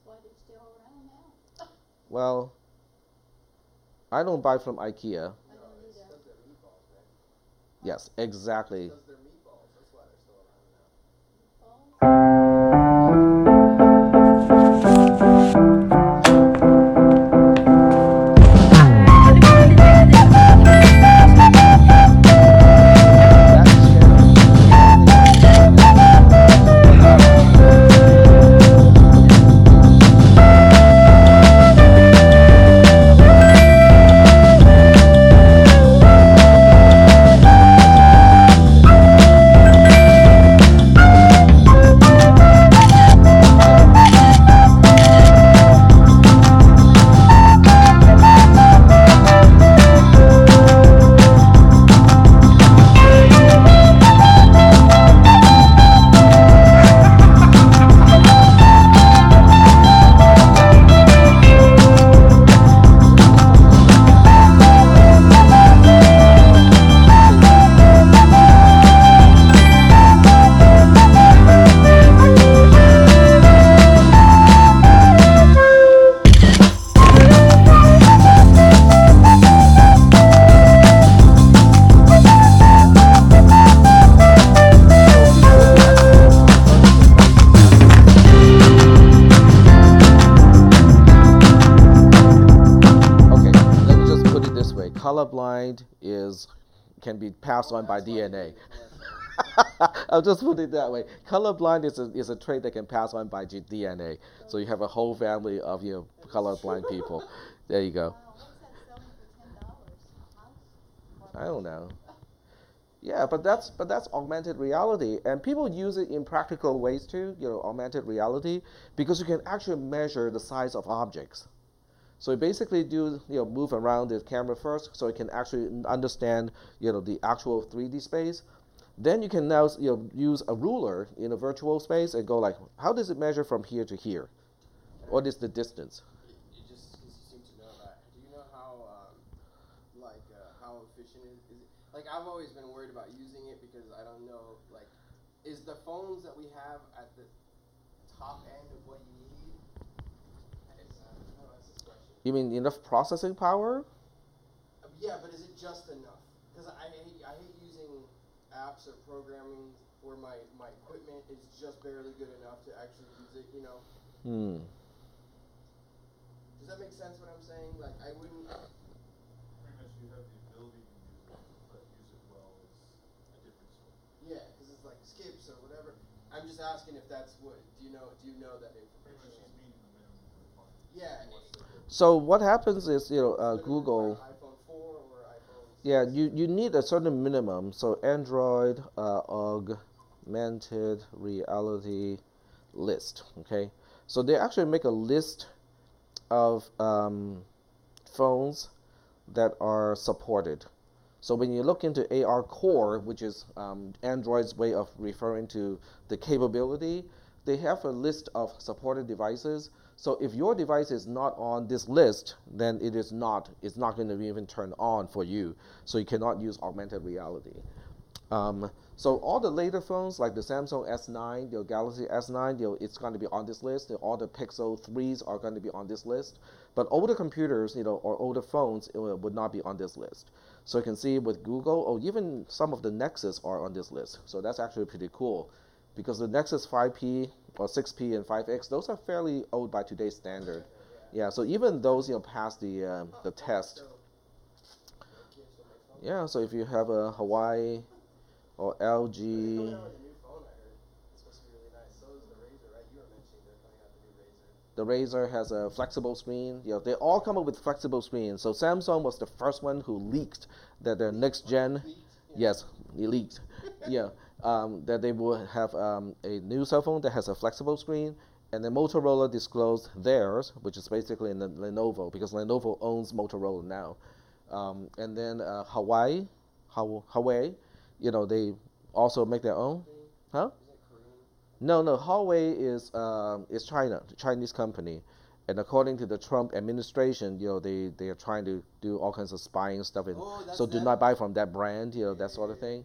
why they're still around now. Well, I don't buy from IKEA. I don't either. Yes, exactly. Because they're meatballs. That's why they're still around now. Colorblind can be passed on by DNA. I'll just put it that way. Colorblind is a trait that can pass on by DNA. So you have a whole family of colorblind people. There you go. What's that selling for $10? I don't know. Yeah, but that's augmented reality, and people use it in practical ways too. Augmented reality, because you can actually measure the size of objects. So you basically move around the camera first, so it can actually understand the actual 3D space. Then you can now use a ruler in a virtual space and go like, how does it measure from here to here? What is the distance? You seem to know that. Do you know how how efficient is it? Like, I've always been worried about using it because I don't know, like, is the phones that we have at the top end of what you need? You mean enough processing power? Yeah, but is it just enough? Because I hate using apps or programming where my equipment is just barely good enough to actually use it, Does that make sense what I'm saying? Like, I wouldn't... Pretty much you have the ability to use it, but use it well is a different story. Yeah, because it's like skips or whatever. I'm just asking if that's what... Do you know that information? Pretty much he's meeting the minimum requirement. Yeah. So what happens is, Google... iPhone 4 or iPhone 6? Yeah, you need a certain minimum. So Android augmented reality list, okay? So they actually make a list of phones that are supported. So when you look into AR Core, which is Android's way of referring to the capability, they have a list of supported devices. So if your device is not on this list, then it's not going to be even turned on for you. So you cannot use augmented reality. So all the later phones, like the Samsung S9, Galaxy S9, it's going to be on this list. All the Pixel 3s are going to be on this list. But older computers, or older phones, would not be on this list. So you can see with Google, or even some of the Nexus are on this list. So that's actually pretty cool, because the Nexus 5P or 6P and 5X, those are fairly old by today's standard. Yeah. So even those, pass the test. Yeah. So if you have a Hawaii or LG. They're coming out with a new phone, I heard. It's supposed to be really nice. So is the Razer, right? You were mentioning they're coming out with the new Razer. The Razer has a flexible screen. They all come up with flexible screens. So Samsung was the first one who leaked that their next gen, yes, it leaked, yeah, that they will have a new cell phone that has a flexible screen. And then Motorola disclosed theirs, which is basically in the Lenovo, because Lenovo owns Motorola now. And then Huawei, they also make their own. Huh? No, Huawei is China, the Chinese company, and according to the Trump administration, they are trying to do all kinds of spying stuff, and so do not buy from that brand, that sort of thing.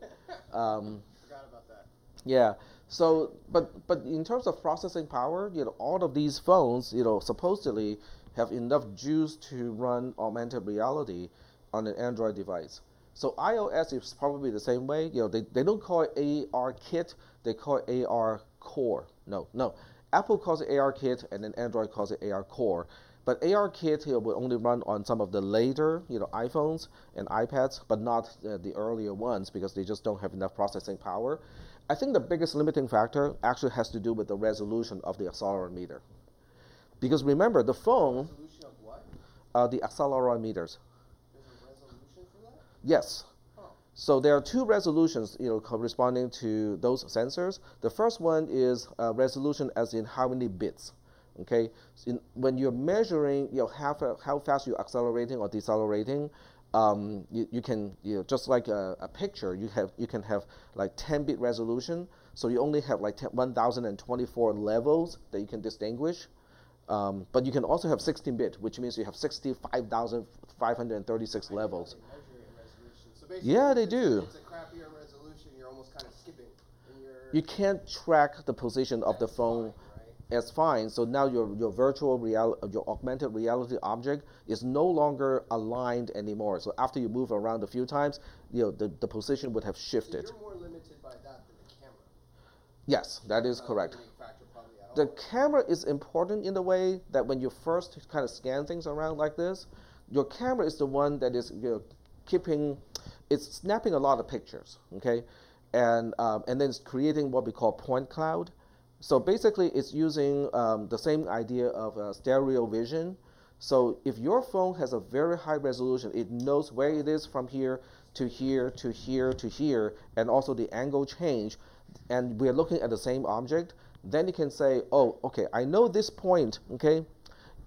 Forgot about that. Yeah. So, but in terms of processing power, all of these phones, supposedly have enough juice to run augmented reality on an Android device. So iOS is probably the same way. They don't call it AR Kit, they call it AR Core. No. Apple calls it AR Kit, and then Android calls it AR Core. But AR Kit will only run on some of the later, iPhones and iPads, but not the earlier ones, because they just don't have enough processing power. I think the biggest limiting factor actually has to do with the resolution of the accelerometer. Because remember, the phone, Resolution of what? the accelerometers. There's a resolution for that? Yes. So there are two resolutions, corresponding to those sensors. The first one is resolution as in how many bits. Okay. When you're measuring, how fast you're accelerating or decelerating, you can, just like a picture, you can have like 10-bit resolution. So you only have like 1,024 levels that you can distinguish. But you can also have 16-bit, which means you have 65,536 levels. So yeah, they do. It's a crappier resolution. You're almost kind of skipping. You can't track the position of the phone as fine. So now your virtual reality, your augmented reality object is no longer aligned anymore. So after you move around a few times, the position would have shifted. So you're more limited by that than the camera. Yes, that is correct. The camera is important in the way that when you first kind of scan things around like this, your camera is the one that is it's snapping a lot of pictures, okay, and then it's creating what we call point cloud. So basically, it's using the same idea of stereo vision. So if your phone has a very high resolution, it knows where it is from here to here to here to here, and also the angle change, and we're looking at the same object. Then you can say, oh, okay, I know this point, okay,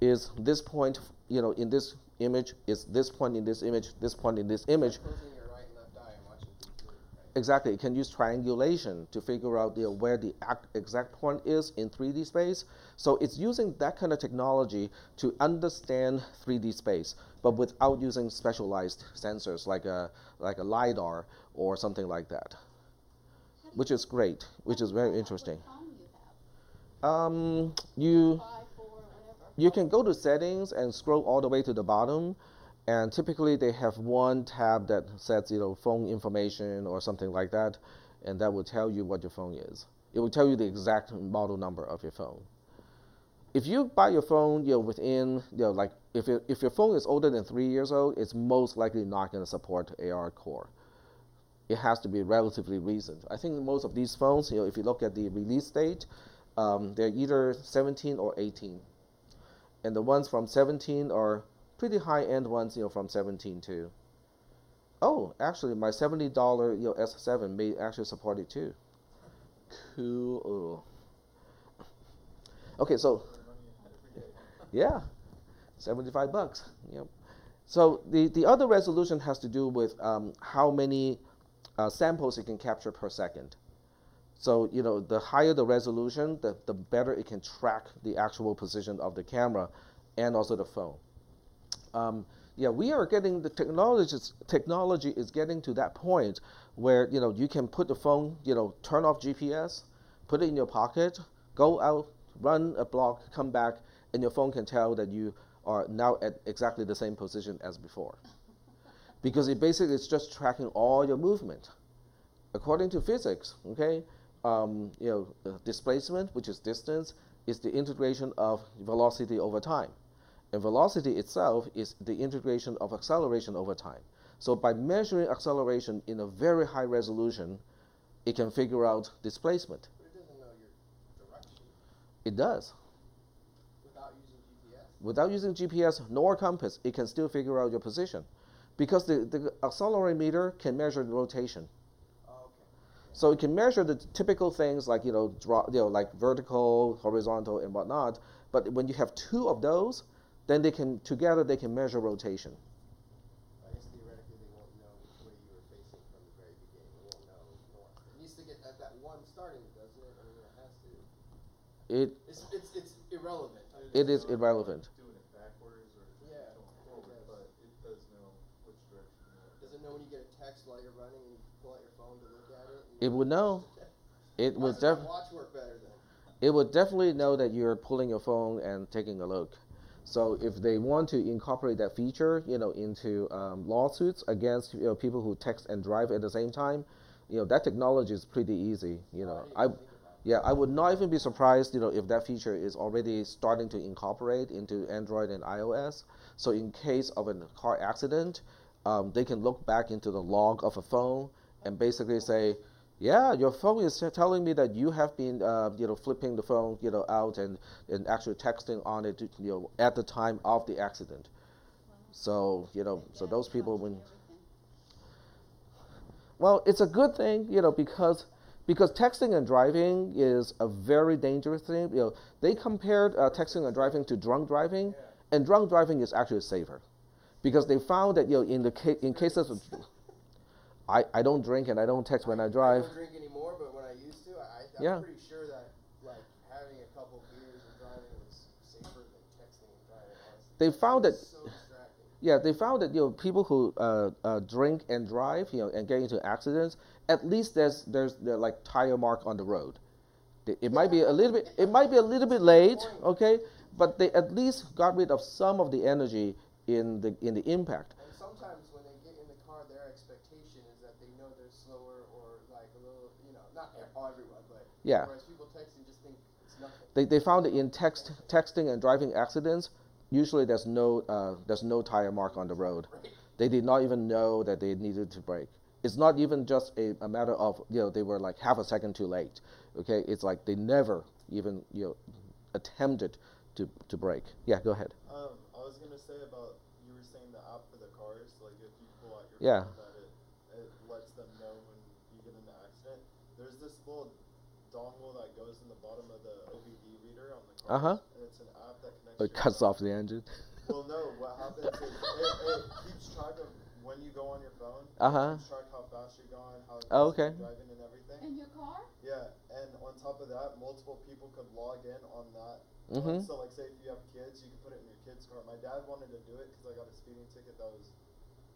is this point, in this image, is this point in this image, this point in this image. Closing your right and left eye and watching TV, right? Exactly. You can use triangulation to figure out where the exact point is in 3D space. So it's using that kind of technology to understand 3D space, but without using specialized sensors like a LiDAR or something like that, which is great, which is very interesting. You can go to settings and scroll all the way to the bottom, and typically they have one tab that says phone information or something like that, and that will tell you what your phone is. It will tell you the exact model number of your phone. If you buy your phone, within like if your phone is older than 3 years old, it's most likely not going to support AR Core. It has to be relatively recent. I think most of these phones, if you look at the release date, they're either 17 or 18. And the ones from 17 are pretty high-end ones, from 17 too. Oh, actually, my $70 S7 may actually support it too. Cool. Okay, so yeah, $75. Yep. So the other resolution has to do with how many samples you can capture per second. So, the higher the resolution, the better it can track the actual position of the camera and also the phone. We are getting the technology is getting to that point where you can put the phone, turn off GPS, put it in your pocket, go out, run a block, come back, and your phone can tell that you are now at exactly the same position as before, because it basically is just tracking all your movement. According to physics, okay, displacement, which is distance, is the integration of velocity over time. And velocity itself is the integration of acceleration over time. So by measuring acceleration in a very high resolution, it can figure out displacement. But it doesn't know your direction. It does. Without using GPS? Without using GPS nor compass, it can still figure out your position. Because the accelerometer can measure the rotation. So it can measure the typical things like like vertical, horizontal, and whatnot. But when you have two of those, then they can measure rotation. I guess theoretically they won't know which way you were facing from the very beginning. It won't know north. It needs to get at that one starting, doesn't it? I mean, it has to. It's irrelevant. It is irrelevant. Doing it backwards or Yeah, going forward, but it does know which direction you are. Does it know when you get a text while you're running and you pull out your phone to look at it? It would know. It would watch work better then? It would definitely know that you're pulling your phone and taking a look. So if they want to incorporate that feature, into lawsuits against people who text and drive at the same time, that technology is pretty easy. I would not even be surprised, if that feature is already starting to incorporate into Android and iOS. So in case of a car accident, they can look back into the log of a phone and basically say, yeah, your phone is telling me that you have been, flipping the phone, out and actually texting on it, at the time of the accident. So, so those people when. Well, it's a good thing, because texting and driving is a very dangerous thing. They compared texting and driving to drunk driving, and drunk driving is actually safer, because they found that in cases of. I don't drink and I don't text when I drive. I don't drink anymore, but when I used to, I'm pretty sure that having a couple beers and driving was safer than texting and driving. Honestly. They found that. So distracting. Yeah, they found that people who drink and drive and get into accidents, at least there's like tire mark on the road. It might be a little bit late, okay, but they at least got rid of some of the energy in the impact. And sometimes when they get in the car, their expectation is that they know they're slower or like a little, not everyone, but yeah. Whereas people texting just think it's nothing. They found that in texting and driving accidents, usually there's no tire mark on the road. Right. They did not even know that they needed to brake. It's not even just a matter of they were like half a second too late. Okay, it's like they never even attempted to brake. Yeah, go ahead. I was gonna say about you were saying the app for the cars, like if you pull out your Yeah. phone, that it lets them know when you get in an accident. There's this little dongle that goes in the bottom of the OBD reader on the cars, and it's an app that connects. It cuts off the engine. Well, no. What happens is it keeps track of when you go on your phone. It keeps track how fast you're going, how fast you're driving, and everything. In your car? Yeah, and on top of that, multiple people could log in on that. Mm-hmm. So, like, say if you have kids, you can put it in your kid's car. My dad wanted to do it because I got a speeding ticket that was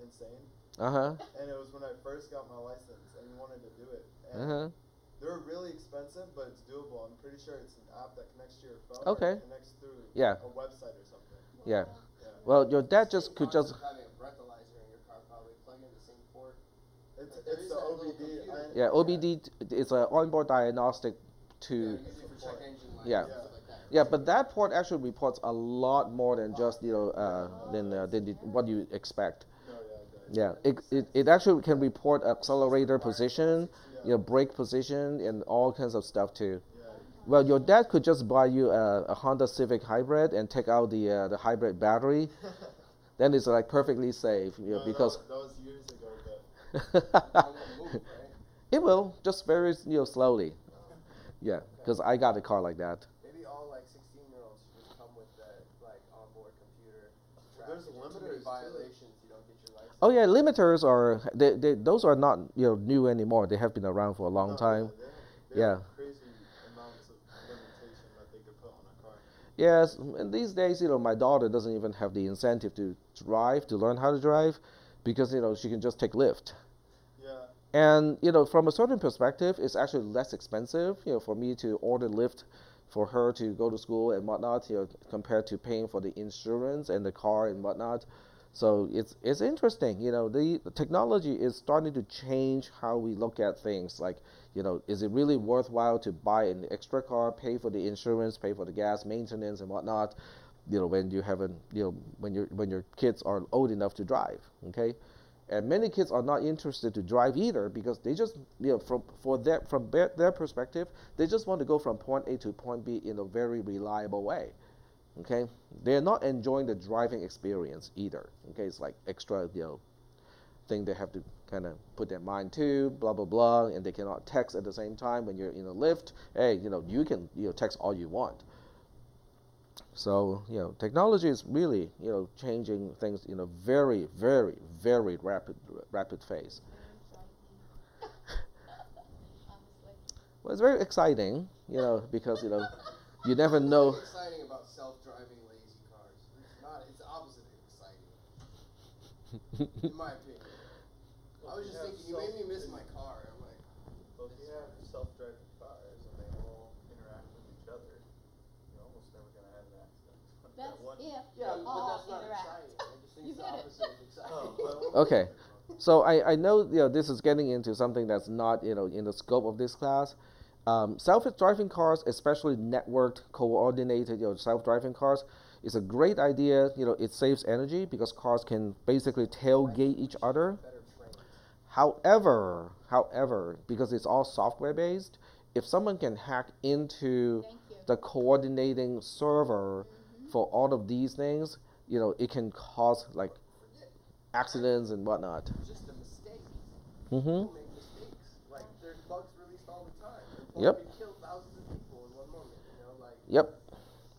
insane. And it was when I first got my license, and he wanted to do it. And they're really expensive, but it's doable. I'm pretty sure it's an app that connects to your phone. Okay. Or connects through a website or something. Yeah. Well, your dad could just. Having a breathalyzer in your car, probably plug in the same port. It's the OBD. Yeah, OBD is an onboard diagnostic to. Usually for check engine lights Yeah. and stuff like that. Yeah, but that port actually reports a lot more than just than what you expect. Yeah, it actually can report accelerator position, brake position, and all kinds of stuff too. Well, your dad could just buy you a Honda Civic hybrid and take out the hybrid battery. Then it's like perfectly safe, because. That was years ago, but. It will, just very slowly. Yeah, because I got a car like that. Maybe all 16-year-olds should just come with that onboard computer. There's Too limiters many too. violations, you don't get your license. Oh yeah, limiters are those are not new anymore. They have been around for a long time. Yeah. Crazy amounts of limitation that they could put on a car. Yes, and these days, my daughter doesn't even have the incentive to learn how to drive, because she can just take Lyft. Yeah. And from a certain perspective, it's actually less expensive, for me to order Lyft for her to go to school and whatnot, compared to paying for the insurance and the car and whatnot. So it's interesting, the technology is starting to change how we look at things. Like, is it really worthwhile to buy an extra car, pay for the insurance, pay for the gas, maintenance and whatnot, when you haven't, when your kids are old enough to drive, okay? And many kids are not interested to drive either, because they just, from their perspective, they just want to go from point A to point B in a very reliable way. Okay, they're not enjoying the driving experience either. Okay, it's like extra, thing they have to kind of put their mind to, blah blah blah, and they cannot text at the same time when you're in a lift. Hey, you can text all you want. So technology is really changing things in a very very very rapid phase. Well, it's very exciting, because you never know. What's exciting about self-driving lazy cars? It's not. It's the opposite of exciting, in my opinion. I was just thinking, you made me miss my car. I'm like, well, if you have self-driving cars and they all interact with each other, you're almost never going to have an accident. That's if yeah, they but all that's not interact. exciting. I just think You it's the get it. opposite of exciting. Okay, so I know this is getting into something that's not in the scope of this class. Self-driving cars, especially networked, coordinated self-driving cars, is a great idea. It saves energy because cars can basically tailgate each other. However, because it's all software-based, if someone can hack into the coordinating server for all of these things, it can cause like accidents and whatnot. Just a mistake. Mm-hmm. People make mistakes. Like, there's bugs released all the time. Yep. Can kill thousands of people in one moment. Yep.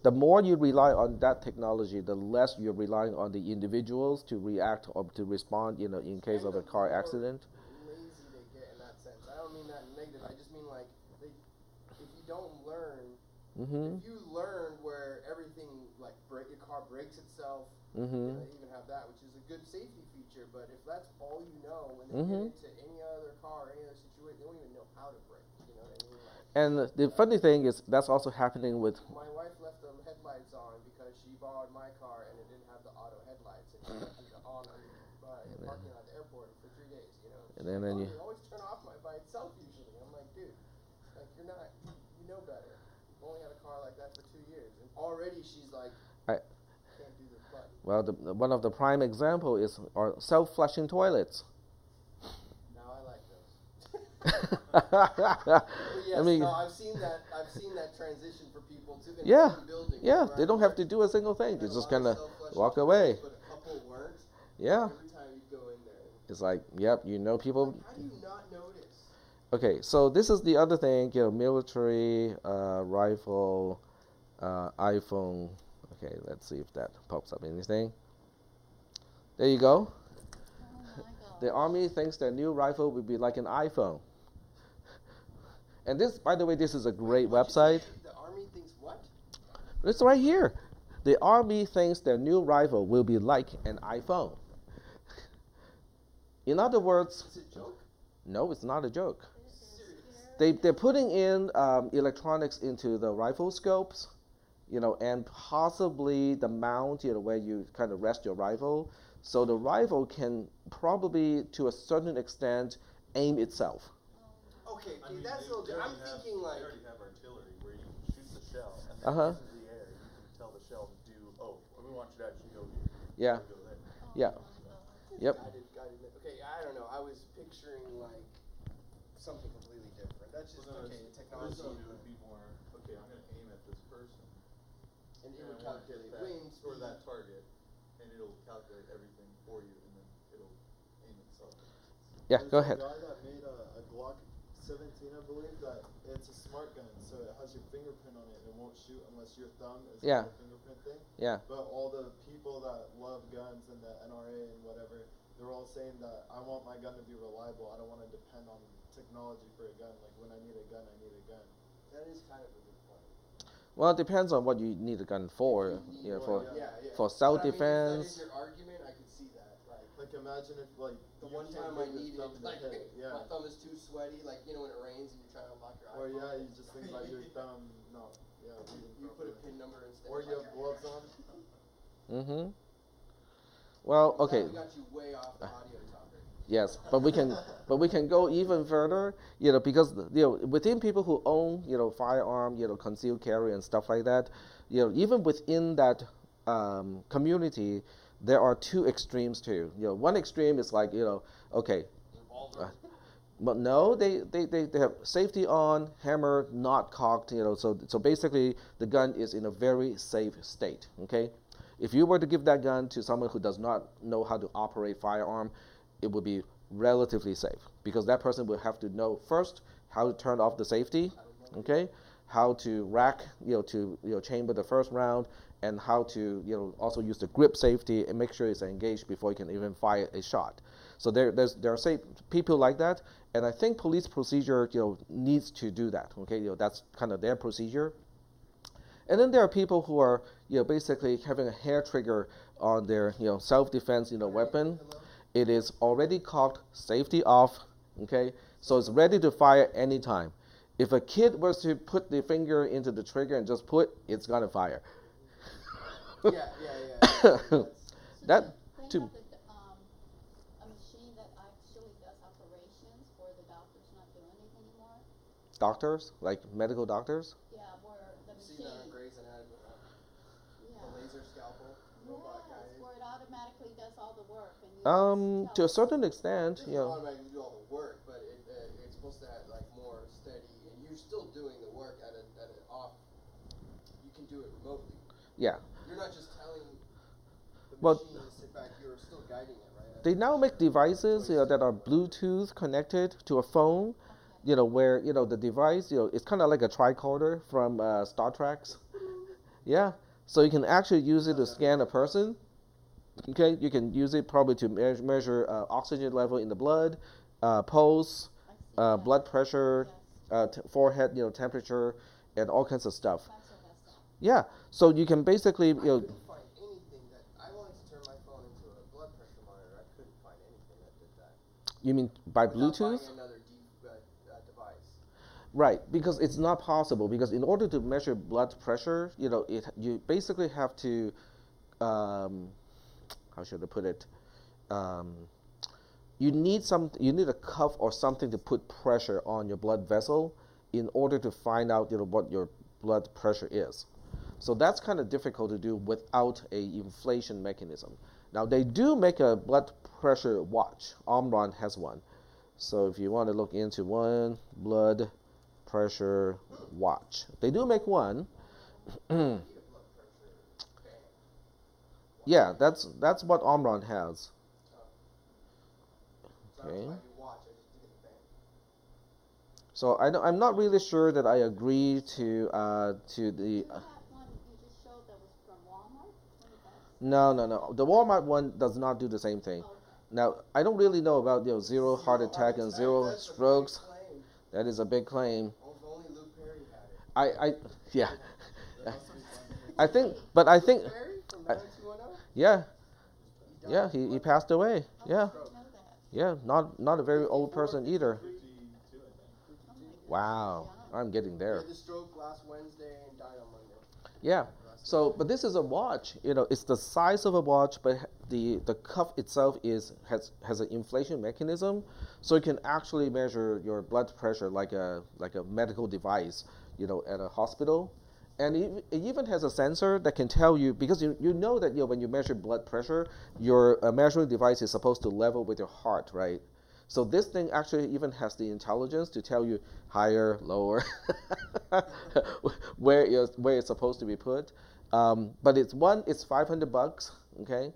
The more you rely on that technology, the less you're relying on the individuals to react or to respond, in case of a car accident. Lazy they get in that sense. I don't mean that negative. I just mean like if you don't learn, if you learn where everything like your car breaks itself, even have that, which is a good safety feature. But if that's all you know, when they get into any other car, any other situation, they don't even know how to brake. You know what I mean? Like, and the funny thing is that's also happening with. My wife left the headlights on because she borrowed my car and it didn't have the auto headlights, and she left it on the parking lot at the airport for 3 days. And then you always turn off by itself usually. I'm like, dude, like you're not, you know better. I've only had a car like that for 2 years, and already she's like, can't do this button. Well, one of the prime example is our self-flushing toilets. Now I like those. Yes, I've seen that transition for people too. Yeah, buildings, they don't have to do a single thing. They just kind of walk away. But a couple weren't. Yeah. Every time you go in there, It's like, yep, people. Like, how do you not notice? Okay, so this is the other thing, military, rifle, iPhone. Okay, let's see if that pops up anything. There you go. Oh my God. The Army thinks their new rifle will be like an iPhone. And this, by the way, this is a great website. The Army thinks what? It's right here. The Army thinks their new rifle will be like an iPhone. In other words, Is it a joke? no, it's not a joke. They're putting in electronics into the rifle scopes, and possibly the mount, where you kind of rest your rifle. So the rifle can probably, to a certain extent, aim itself. Okay, that's a little different. I'm thinking like. They already have artillery where you can shoot the shell and Uh-huh. then in the air you can tell the shell to do. We want you to actually go here. Yeah. Go there. Yeah. Yep. Guided. Okay, I don't know. I was picturing like something completely different. That's just technology. It would be more. Okay, I'm going to aim at this person. And it would I want to calculate hit that wind or speed. that target, and it'll calculate everything for you, and then it'll aim itself. Yeah, go ahead. There's a guy that made a Glock 17, I believe, that it's a smart gun, so it has your fingerprint on it. It won't shoot unless your thumb is on the fingerprint thing. Yeah. But all the people that love guns and the NRA and whatever, they're all saying that I want my gun to be reliable. I don't want to depend on technology for a gun. Like when I need a gun, I need a gun. That is kind of a good point. Well, it depends on what you need a gun for. For self-defense. If that is your argument, I could see that. Like imagine if like the one time I needed, like my thumb is too sweaty, like when it rains and you're trying to unlock your iPhone. Or you just think about your thumb. No, you put a pin number instead. Or you have gloves on. Mm-hmm. Well, okay. We got you way off the audio topic. Yes, but we can go even further, because within people who own, firearm, concealed carry and stuff like that, even within that community, there are two extremes too. One extreme is like, okay, but no, they have safety on, hammer not cocked, so basically the gun is in a very safe state. Okay, if you were to give that gun to someone who does not know how to operate firearm, it would be relatively safe because that person will have to know first how to turn off the safety, okay, how to rack, to chamber the first round, and how to also use the grip safety and make sure it's engaged before you can even fire a shot. So there are safe people like that, and I think police procedure needs to do that. Okay, that's kind of their procedure. And then there are people who are basically having a hair trigger on their self-defense weapon. It is already cocked, safety off, okay? So it's ready to fire anytime. If a kid was to put the finger into the trigger and just it's gonna fire. Yeah. That they too. have a machine that actually does operations where the doctor's not doing it anymore. Doctors, like medical doctors? Yeah, where the See machine. that on Grey's Anatomy, the laser scalpel robot guy. Yes, where it automatically does all the work. And To a certain extent, It doesn't automatically do all the work, but it's supposed to have like more steady, and you're still doing the work at an off. You can do it remotely. Yeah. You're not just telling the Well, machine to sit back. You're still guiding it, right? They now make devices that are Bluetooth connected to a phone, where the device it's kind of like a tricorder from Star Trek's. Yeah. So you can actually use it to scan a person. Okay, you can use it probably to measure oxygen level in the blood, pulse, blood pressure, forehead, temperature, and all kinds of stuff. Yeah, so you can basically, I couldn't find anything that I wanted to turn my phone into a blood pressure monitor. I couldn't find anything that did that. You mean by Without Bluetooth? buying another device. Right, because it's not possible. Because in order to measure blood pressure, you basically have to, how should I put it? You need a cuff or something to put pressure on your blood vessel in order to find out what your blood pressure is. So that's kind of difficult to do without a inflation mechanism. Now they do make a blood pressure watch. Omron has one. So if you want to look into one blood pressure watch, they do make one. Yeah, that's what Omron has. Okay. So I'm not really sure that I agree to the. No. The Walmart one does not do the same thing. Now I don't really know about zero heart attack and zero strokes. That is a big claim. Only Luke Perry had it. Yeah. I think. Yeah, he passed away. Yeah. Yeah, not a very old person either. Wow, I'm getting there. He had the stroke last Wednesday and died on Monday. Yeah. So, but this is a watch. It's the size of a watch, but the cuff itself has an inflation mechanism, so it can actually measure your blood pressure like a medical device, at a hospital. And it even has a sensor that can tell you, because you know that when you measure blood pressure, your measuring device is supposed to level with your heart, right? So this thing actually even has the intelligence to tell you higher, lower, where it's supposed to be put. But it's $500, okay,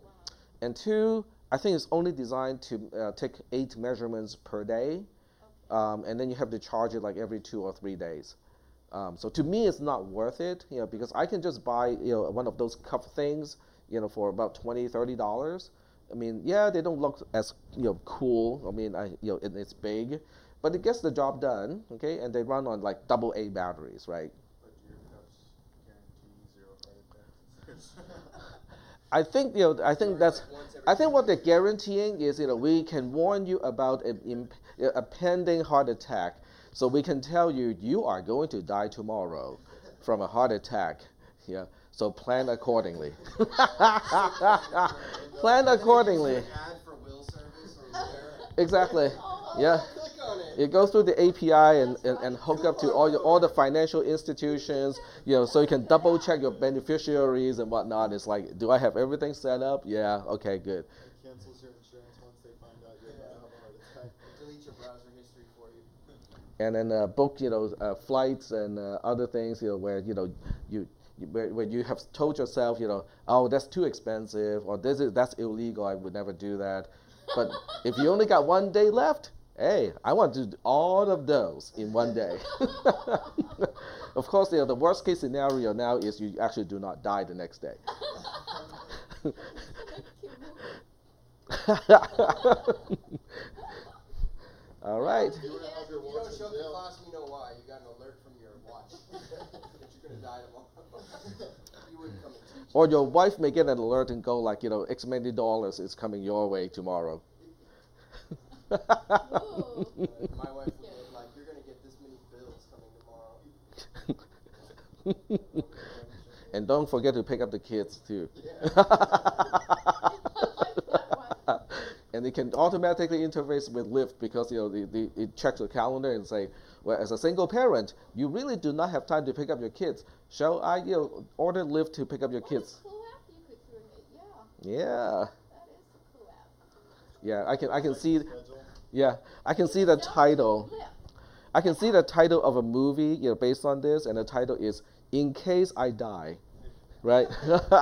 and two, I think it's only designed to take 8 measurements per day, and then you have to charge it like every 2 or 3 days. So to me, it's not worth it, because I can just buy, one of those cuff things, for about $20, $30, I mean, yeah, they don't look as cool. I mean, it's big, but it gets the job done. Okay, and they run on like AA batteries, right? But your cups guarantee 0 heart attacks. I think I think what they're guaranteeing is we can warn you about a pending heart attack, so we can tell you you are going to die tomorrow from a heart attack. Yeah. So plan accordingly. Plan accordingly. Ad for will service or there. Exactly. Yeah. Click on it. It goes through the API and hook up to all the financial institutions, so you can double check your beneficiaries and whatnot. It's like, do I have everything set up? Yeah. Okay. Good. It cancels your insurance once they find out you're about to have a heart attack. Delete your browser history for you. And then book flights and other things where where you have told yourself oh, that's too expensive, or that's illegal, I would never do that. But if you only got 1 day left, hey, I want to do all of those in 1 day. Of course, the worst case scenario now is you actually do not die the next day. All right. You don't show up to class, you know why. You got an alert from your watch that you're going to die tomorrow. You wouldn't come and teach. Or your wife may get an alert and go like, X many dollars is coming your way tomorrow. My wife would be like, you're going to get this many bills coming tomorrow. And don't forget to pick up the kids too. And it can automatically interface with Lyft because it checks the calendar and say, well, as a single parent, you really do not have time to pick up your kids. Shall I order Lyft to pick up your kids? What a cool app you could create, Yeah. That is a cool app. Yeah, I can see. Schedule. Yeah, I can see the title. I can see the title of a movie based on this, and the title is "In Case I Die," right? Creative.